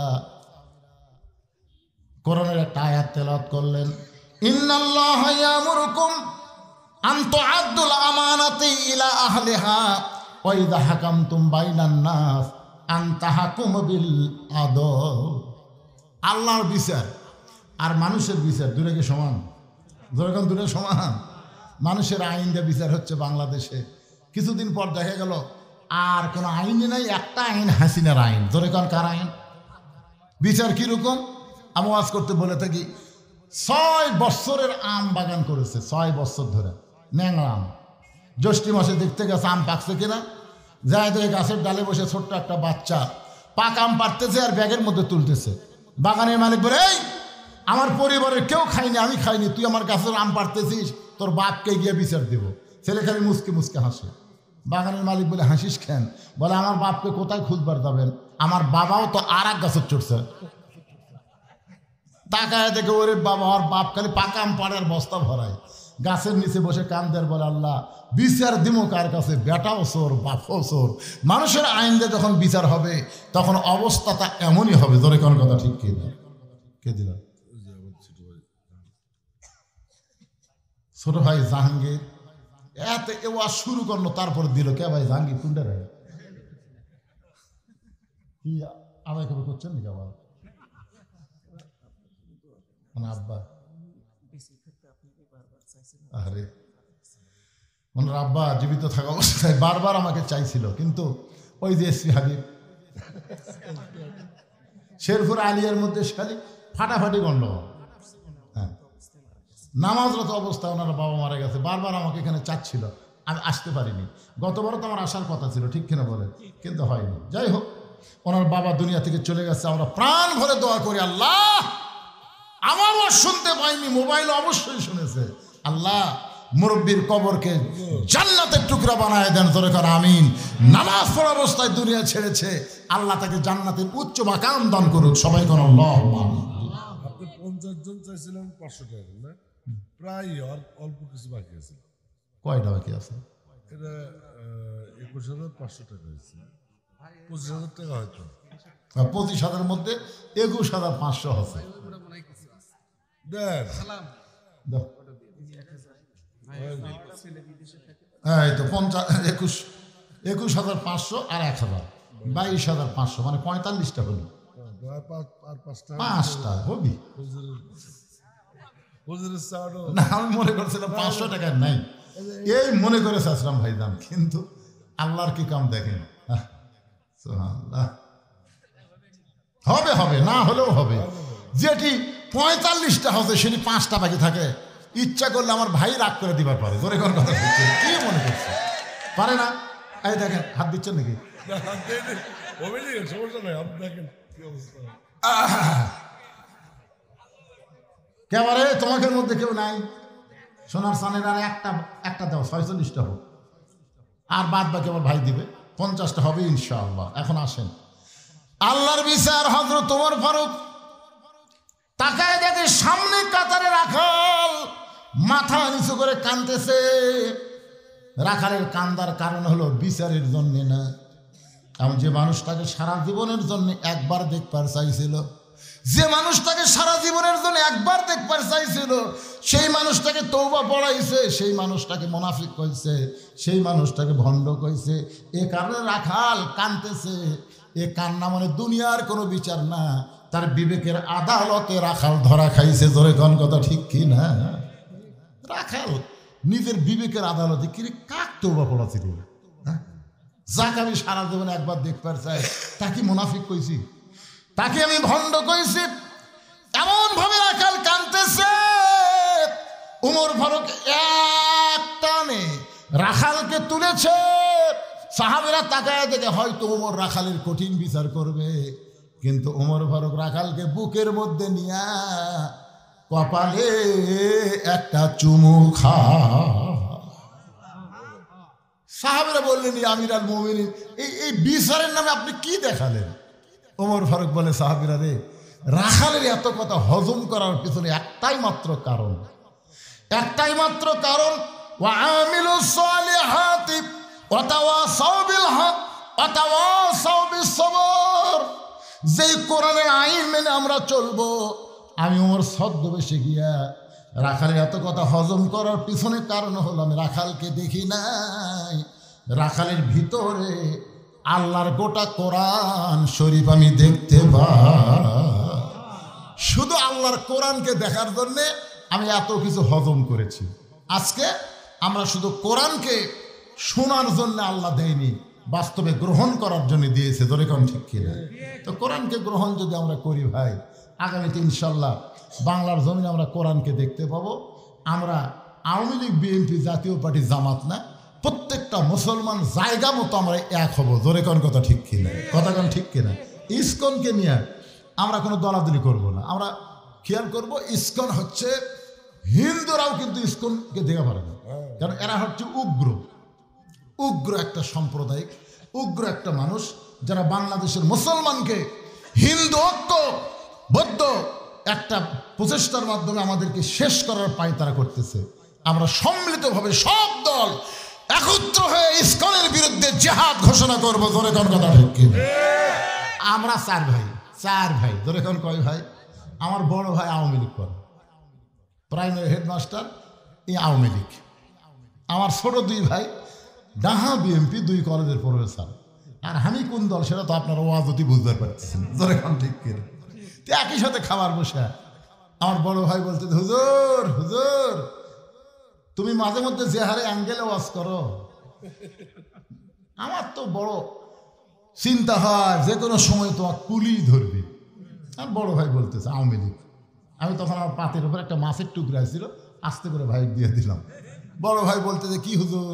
কোরআনের একটা আয়াত তেলাওয়াত করলেন, ইন্নাল্লাহা ইয়ামুরুকুম আন তুআদ্দুল আমানাতি ইলা আহলিহা ওয়া ইযা হাকামতুম বাইনান নাস আন তাহকুমু বিল আদল। আল্লাহর বিচার আর মানুষের বিচার দুটো কি সমান? যেরকম দুটো সমান। মানুষের আইন দিয়ে বিচার হচ্ছে বাংলাদেশে। কিছুদিন পর দেখা গেল আর কোনো আইনই নাই, একটা আইন হাসিনার আইন। যেরকম কার আইন? বিচার কিরকম? আমি ওয়াজ করতে বলে থাকি, 6 বছরের আম বাগান করেছে, 6 বছর ধরে ন্যাংরা আম। জ্যৈষ্ঠ মাসে দেখতে গেছে আম পাকছে কিনা, যায় তো গাছের ডালে বসে ছোট্ট একটা বাচ্চা পাক আম পাড়তেছে আর ব্যাগের মধ্যে তুলতেছে। বাগানের মালিক বলে, এই আমার পরিবারের কেউ খায়নি, আমি খাইনি, তুই আমার গাছের আম পাড়তেছিস, তোর বাপকে গিয়ে বিচার দেব। ছেলে খালি মুসকে মুসকে হাসে। বাগানের মালিক বলে, হাসিস কেন? বলে, আমার বাপকে কোথায় খুঁজবার যাবেন? আমার বাবাও তো আর এক গাছের চড়ছে। তাকায় দেখে, ওরে বাবা, ওর বাপ খালি পাকা আম পাড়ার বস্তা ভরায়, গাছের নিচে বসে কান্দের। বলে, আল্লাহ বিচার দিমো কার কাছে? বেটাও চোর, বাপও চোর। মানুষের আইন দিয়ে যখন বিচার হবে তখন অবস্থাটা এমনই হবে। ধরে কোন কথা ঠিক কে দিল? কে দিল? ছোট ভাই জাহাঙ্গীর এত ওয়াজ শুরু করলো, তারপর দিল কে ভাই? জাহাঙ্গীর কুন্ডা রে কি আদায় খবর করছেন নাকি আবার? মানে আব্বা, আরে ওনার আব্বা জীবিত থাকা অবস্থায় বারবার আমাকে চাইছিল, কিন্তু ওই যে এসপি হাবিব শেরপুর আলিয়ার মধ্যে খালি ফাটাফাটি গন্ডগোল। হ্যাঁ, নামাজরত অবস্থায় ওনার বাবা মারা গেছে, বারবার আমাকে এখানে চাচ্ছিল, আমি আসতে পারিনি। গতবারও তো আমার আসার কথা ছিল, ঠিক কিনা বলেন? কিন্তু হয়নি। যাই হোক, ওনার বাবা দুনিয়া থেকে চলে গেছে। আমরা প্রাণ ভরে দোয়া করি, আল্লাহ, আমার ওয়াজ শুনতে পাইনি, মোবাইল অবশ্যই শুনেছে, আল্লাহ মুরব্বীর কবরকে জান্নাতের টুকরা বানায় দেন। তোরে কর আমিন। নামাজ পড়া অবস্থায় দুনিয়া ছেড়েছে, আল্লাহ তাকে জান্নাতের উচ্চ মাকাম দান করুক। সবাই কোন আল্লাহুম্মা আমিন। আপনি 50 জন চাইছিলেন 500 টাকা না? প্রায় অল্প কিছু বাকি আছে। কয়টা বাকি আছে? এটা 21,500 টাকা হয়েছে। 25,000 টাকা হয়তো। 25,000 মধ্যে 21,500 আছে। দেখ এই তো 21,500 আর 1,000, 22,500, মানে 45টা হলো। আর 5টা 5টা হবি না? আমি মনে করছিলাম 500 টাকার নাই, এই মনে করে চাচ্ছিলাম ভাইজান, কিন্তু আল্লাহর কি কাম দেখেন। সুবহানাল্লাহ। হবে হবে, না হলেও হবে। যেটি 45টা হচ্ছে সেটি 5টা বাকি থাকে, ইচ্ছা করলে আমার ভাই রাগ করে দিবার পারে। জোরে কোন কথা বলছে, কি মনে করছে? পারে না? এই দেখেন, হাত দিচ্ছেন নাকি? সমস্যা নাই, আপনি দেখেন কি অবস্থা। কেবারে তোমাদের মধ্যে কেউ নাই? সোনার সানের আর একটা দাও, 46টা হোক, আর বাদ বাকি আমার ভাই দিবে। 50টা হবে ইনশাআল্লাহ। এখন আসেন, আল্লাহর বিচার। হযরত ওমর ফারুক তাকায় দেখে সামনে কাতারে রাখাল মাথা নিচু করে কাঁদতেছে। রাখালের কান্দার কারণ হলো বিচারের জন্য না, এমন যে মানুষটাকে সারা জীবনের জন্য একবার দেখবার চাইছিল, যে মানুষটাকে সারা জীবনের জন্য একবার দেখবার চাইছিল, সেই মানুষটাকে তওবা পড়াইছে, সেই মানুষটাকে মুনাফিক কইছে, সেই মানুষটাকে ভণ্ড কইছে। এ কারণে রাখাল কাঁদতেছে। এ কান্না মানে দুনিয়ার কোনো বিচার না, তার বিবেকের আদালতে রাখাল ধরা খাইছে। জোরে কোন কথা ঠিক কি না? রাখাল নিজের বিবেকের আদালতে কি কাক তওবা পড়াছিল, যাকে আমি সারা জীবনে একবার দেখবার চাই, তাকে মুনাফিক কইছি, তাকে আমি ভণ্ড কইছি। এমন ভাবে রাখাল কাঁদতেছে, উমর ফারুক এক টানে রাখালকে তুলেছে। সাহাবীরা তাকায় দেখে হয়তো উমর রাখালের কঠিন বিচার করবে, কিন্তু উমর ফারুক রাখালকে বুকের মধ্যে নিয়া কপালে একটা চুমু খা। সাহাবীরা বললেন, আমির আল মুমিনিন, এই বিচারের নামে আপনি কি দেখালেন? ওমর ফারুক বলে, সাহাবীরা রে, রাখালের এত কথা হজম করার পিছনে একটাই মাত্র কারণ, ওয়াআমিলুস সালিহাতি ওয়া তাওয়াসাউ বিল হক ওয়া তাওয়াসাউ বিস সবর। যেই কোরআনের আইন মেনে আমরা চলবো, আমি ওমর ছদ্মবেশে গিয়া রাখালের এত কথা হজম করার পিছনে কারণ হলো আমি রাখালকে দেখি নাই, রাখালের ভিতরে আল্লাহর গোটা কোরআন শরীফ আমি দেখতে পাই। শুধু আল্লাহর কোরআনকে দেখার জন্যে আমি এত কিছু হজম করেছি। আজকে আমরা শুধু কোরআনকে শোনার জন্য আল্লাহ দেয়নি, বাস্তবে গ্রহণ করার জন্য দিয়েছে। ধরে কোন ঠিক কিনা? তো কোরআনকে গ্রহণ যদি আমরা করি ভাই, আগামীতে ইনশাল্লাহ বাংলার জমিনে আমরা কোরআনকে দেখতে পাবো। আমরা আওয়ামী লীগ, বিএনপি, জাতীয় পার্টি, জামাত না, প্রত্যেকটা মুসলমান জায়গা মতো আমরা এক হব। জোরে কোন কথা ঠিক কিনা? কথা কোন ঠিক কিনা? ইসকনকে নিয়ে আমরা কোনো দলাদলি করব না। আমরা খেয়াল করব, ইসকন হচ্ছে হিন্দুরাও কিন্তু ইসকনকে দেখা পারে না, কারণ এরা হচ্ছে উগ্র একটা সাম্প্রদায়িক, উগ্র একটা মানুষ, যারা বাংলাদেশের মুসলমানকে হিন্দু ঐক্য বৌদ্ধ একটা প্রচেষ্টার মাধ্যমে আমাদেরকে শেষ করার পায় তারা করতেছে। আমরা সম্মিলিতভাবে সব দল একত্র হয়ে ইসকনের বিরুদ্ধে জিহাদ ঘোষণা করবো। ধরে কোন কথা ঠিক কিনা? আমরা চার ভাই ধরে কোন কয় ভাই? আমার বড় ভাই আওয়ামী লীগ করে, প্রাইমারি হেডমাস্টার, এই আওয়ামী লীগ। আমার ছোট দুই ভাই ডাহা বিএমপি, 2 কলেজের প্রফেসর। আর আমি কোন দল সেটা তো আপনারা ওয়াজতি বুঝতে পারতেছেন। ধরে কোন ঠিক কিনা? একই সাথে খাবার বসে আমার বড় ভাই বলতে, হুজুর তুমি মাঝে মধ্যে যে হারে অ্যাঙ্গেলে ওয়াজ করো, আমার তো বড় চিন্তা হয় যে কোনো সময় তোমার পুলিশ ধরবে। আর বড় ভাই বলতেছে আওয়ামী লীগ। আমি তখন আমার পাতের উপর একটা মাছের টুকরা ছিল, আস্তে করে ভাই দিয়ে দিলাম। বড় ভাই বলতেছে, কি হুজুর,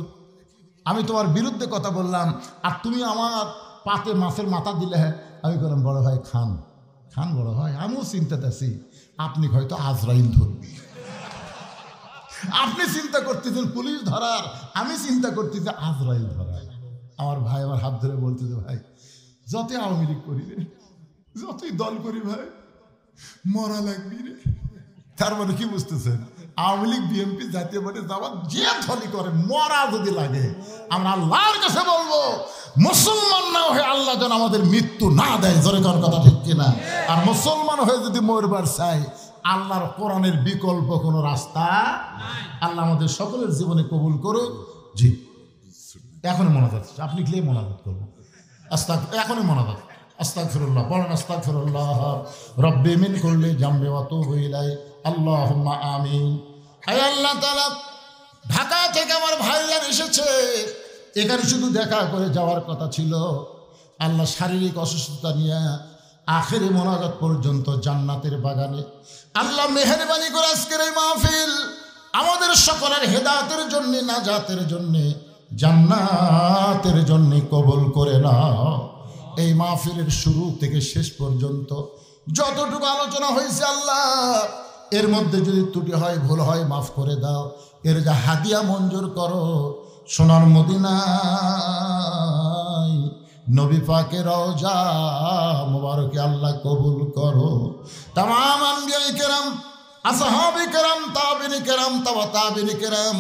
আমি তোমার বিরুদ্ধে কথা বললাম আর তুমি আমার পাতে মাছের মাথা দিলে? আমি বললাম, বড় ভাই খান বড় ভাই, আমিও চিন্তাতে আছি, আপনি হয়তো আজরাইল ধরবি। আপনি চিন্তা করতেছেন পুলিশ ধরার, আমি চিন্তা করতেছি আজরাইল ধরার। আমার ভাই আমার হাত ধরে বলতেছে, ভাই যতই আওয়ামী লীগ করি রে, যতই দল করি ভাই, মরা লাগবি রে। তার মানে কি বুঝতেছেন? আওয়ামী লীগ, বিএনপি, জাতীয় পার্টি, জামাত যে দলই করে, মরা যদি লাগে আমরা আল্লাহর কাছে বলবো, মুসলমান না হয়ে আল্লাহ যেন আমাদের মৃত্যু না দেয়। জোরে কোন কথা ঠিক কিনা? আর মুসলমান হয়ে যদি মরবার চাই, আল্লাহর কোরআনের বিকল্প কোনো রাস্তা আল্লাহ আমাদের সকলের জীবনে কবুল করুক। জি, এখনই মোনাজাত, আপনি গেলে মোনাজাত করবেন। এখনই মোনাজাত। আস্তাগফিরুল্লাহ পড়েন, আস্তাগফিরুল্লাহ রব্বি মিন কুল্লি জামবি ওয়া তুবু ইলাইহি, আল্লাহুম্মা আমিন। হে আল্লাহ তাআলা, ঢাকা থেকে আমার ভাইরা এসেছে, এখানে শুধু দেখা করে যাওয়ার কথা ছিল। আল্লাহ শারীরিক অসুস্থতা নিয়ে আখেরি মোনাজাত পর্যন্ত জান্নাতের বাগানে আল্লাহ মেহেরবানি করে আজকের এই মাহফিল আমাদের সকলের হেদায়েতের জন্য, নাজাতের জন্য, জান্নাতের জন্য কবুল করে নাও। এই মাহফিলের শুরু থেকে শেষ পর্যন্ত যতটুকু আলোচনা হয়েছে আল্লাহ, এর মধ্যে যদি ত্রুটি হয়, ভুল হয়, মাফ করে দাও। এর যা হাদিয়া মঞ্জুর করো, সোনার মদিনায় নবী পাকের রওজা মুবারকে আল্লাহ কবুল করো। তামাম আম্বিয়ায়ে কেরাম, আসহাবে কেরাম, তাবিঈনে কেরাম, তাবিঈনে কেরাম,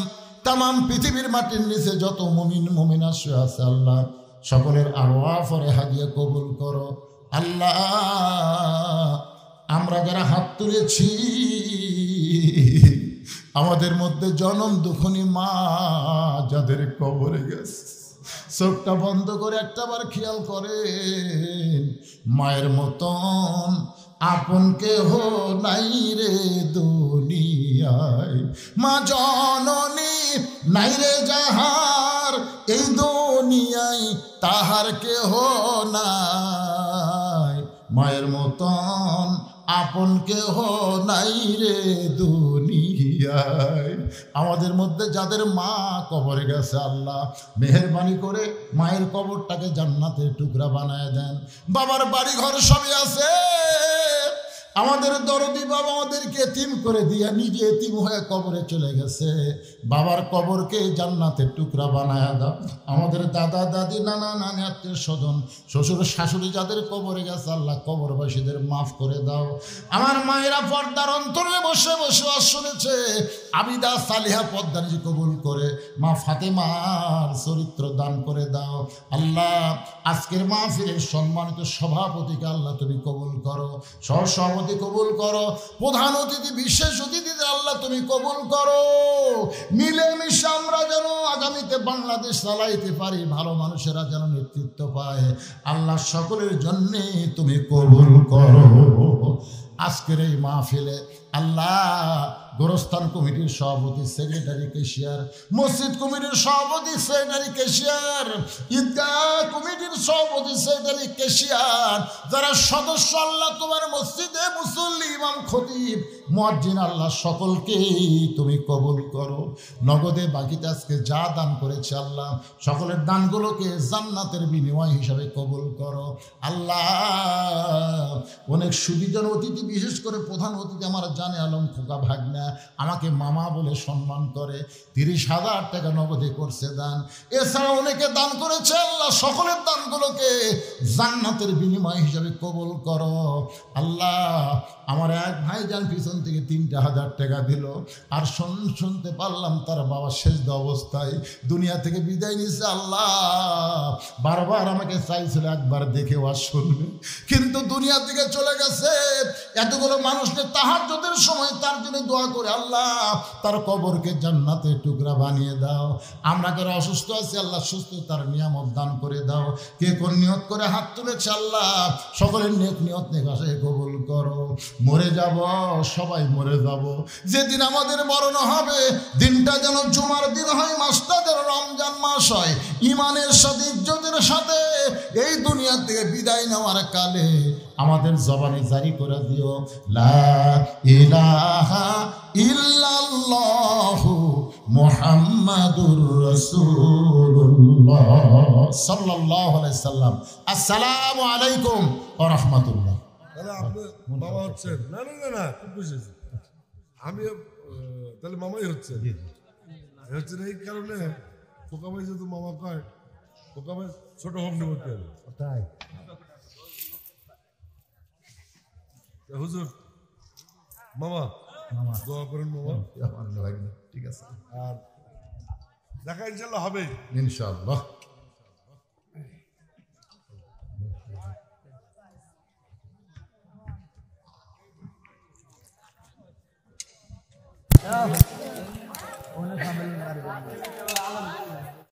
তামাম পৃথিবীর মাটির নিচে যত মুমিন মুমিনা শুয়ে আছে আল্লাহ, সকলের আরওয়াহ রে হাদিয়া কবুল করো। আল্লাহ, আমরা যারা হাত তুলেছি, আমাদের মধ্যে জনম দুঃখনী মা যাদের কবরে গেছে, চোখটা বন্ধ করে একটাবার খেয়াল করেন, মায়ের মতন আপন কেহ নাই রে দুনিয়ায়, মা জননী নাই রে যাহার এই দুনিয়া দুনিয়ায় তাহার কেহ নাই, মায়ের মতন আপন কেহ নাই রে দুনিয়ায়। আমাদের মধ্যে যাদের মা কবরে গেছে, আল্লাহ মেহেরবানি করে মায়ের কবরটাকে জান্নাতের টুকরা বানায় দেন। বাবার বাড়ি ঘর সবই আছে, আমাদের দরদি বাবা আমাদেরকে এতিম করে দিয়া নিজে এতিম হয়ে কবরে চলে গেছে। বাবার কবরকে জান্নাতের টুকরা বানায় দাও। আমাদের দাদা দাদি নানা নানি আত্মীয় স্বজন শ্বশুর শাশুড়ি যাদের কবরে গেছে, আল্লাহ কবরবাসীদের মাফ করে দাও। আমার মায়েরা পর্দার অন্তরে বসে বসে শুনেছে, আবিদা সালিহা পদ্মানিজি কবুল করে মা ফাতেমার চরিত্র দান করে দাও। আল্লাহ আজকের মাহফিলের সম্মানিত সভাপতিকে আল্লাহ তুমি কবুল করো, সহসভাপতি কবুল করো, প্রধান অতিথি বিশেষ অতিথিদের আল্লাহ তুমি কবুল করো। মিলেমিশে আমরা যেন আগামীতে বাংলাদেশ চালাইতে পারি, ভালো মানুষেরা যেন নেতৃত্ব পায়, আল্লাহ সকলের জন্যে তুমি কবুল করো। আজকের এই মাহফিলে আল্লাহ গোরস্থান কমিটির সভাপতি সেক্রেটারি কেশিয়ার, মসজিদ কমিটির সভাপতি সেক্রেটারি কেশিয়ার, ঈদগাহ কমিটির সভাপতি সেক্রেটারি কেশিয়ার, যারা সদস্য আল্লাহ তোমার মসজিদে মুসল্লি ইমাম খতিব মুয়াজ্জিন আল্লাহ সকলকেই তুমি কবুল করো। নগদে বাকিতে আজকে যা দান করেছে আল্লাহ সকলের দানগুলোকে জান্নাতের বিনিময় হিসাবে কবুল করো। আল্লাহ অনেক সুবিধার অতিথি, বিশেষ করে প্রধান অতিথি আমার জানে আলম খোকা ভাগনা, আমাকে মামা বলে সম্মান করে, 30,000 টাকা নগদে করছে দান। এছাড়া অনেকে দান করেছে, আল্লাহ সকলের দানগুলোকে জান্নাতের বিনিময় হিসাবে কবুল করো। আল্লাহ আমার এক ভাইজান পিছন থেকে 3,000 টাকা দিল, আর শুনতে পারলাম তার বাবা শেষ অবস্থায় দুনিয়া থেকে বিদায় নিচ্ছে। আল্লাহ বারবার আমাকে চাইছিল একবার দেখেও আর শুনবে, কিন্তু দুনিয়া থেকে চলে গেছে। এতগুলো মানুষকে তাহাজ্জুদের সময় তার জন্য দোয়া করে আল্লাহ তার কবরকে জান্নাতের টুকরা বানিয়ে দাও। আমরা যারা অসুস্থ আছি আল্লাহ সুস্থতার নিয়ামত দান করে দাও। কে কোন নিয়ত করে হাত তুলেছে আল্লাহ সকলের নেক নিয়ত নেক আশায় কবুল করো। মরে যাব, সবাই মরে যাব, যেদিন আমাদের মরণ হবে দিনটা যেন জুমার দিন হয়, মাসটা যেন রমজান মাস হয়। ইমানের সাথে ইজ্জতের সাথে এই দুনিয়া থেকে বিদায় নেওয়ার কালে আমাদের জবানে জারি করে দিও লা ইলাহা ইল্লাল্লাহু মুহাম্মাদুর রাসূলুল্লাহ সাল্লাল্লাহু আলাইহি সাল্লাম। আসসালামু আলাইকুম ওয়া রাহমাতুল্লাহ। তাহলে আপনি মামা হচ্ছেন? না না না না, খুব বুঝেছি আমি। তাহলে মামাই হচ্ছেন এই কারণে খোকা ভাই যেহেতু মামা কয়, খোকা ভাই ছোট হোম নিবতে হবে তাই। হুজুর মামা দোয়া করেন মামা, ঠিক আছে, আর দেখা ইনশাল্লাহ হবে ইনশাআল্লাহ। অনেক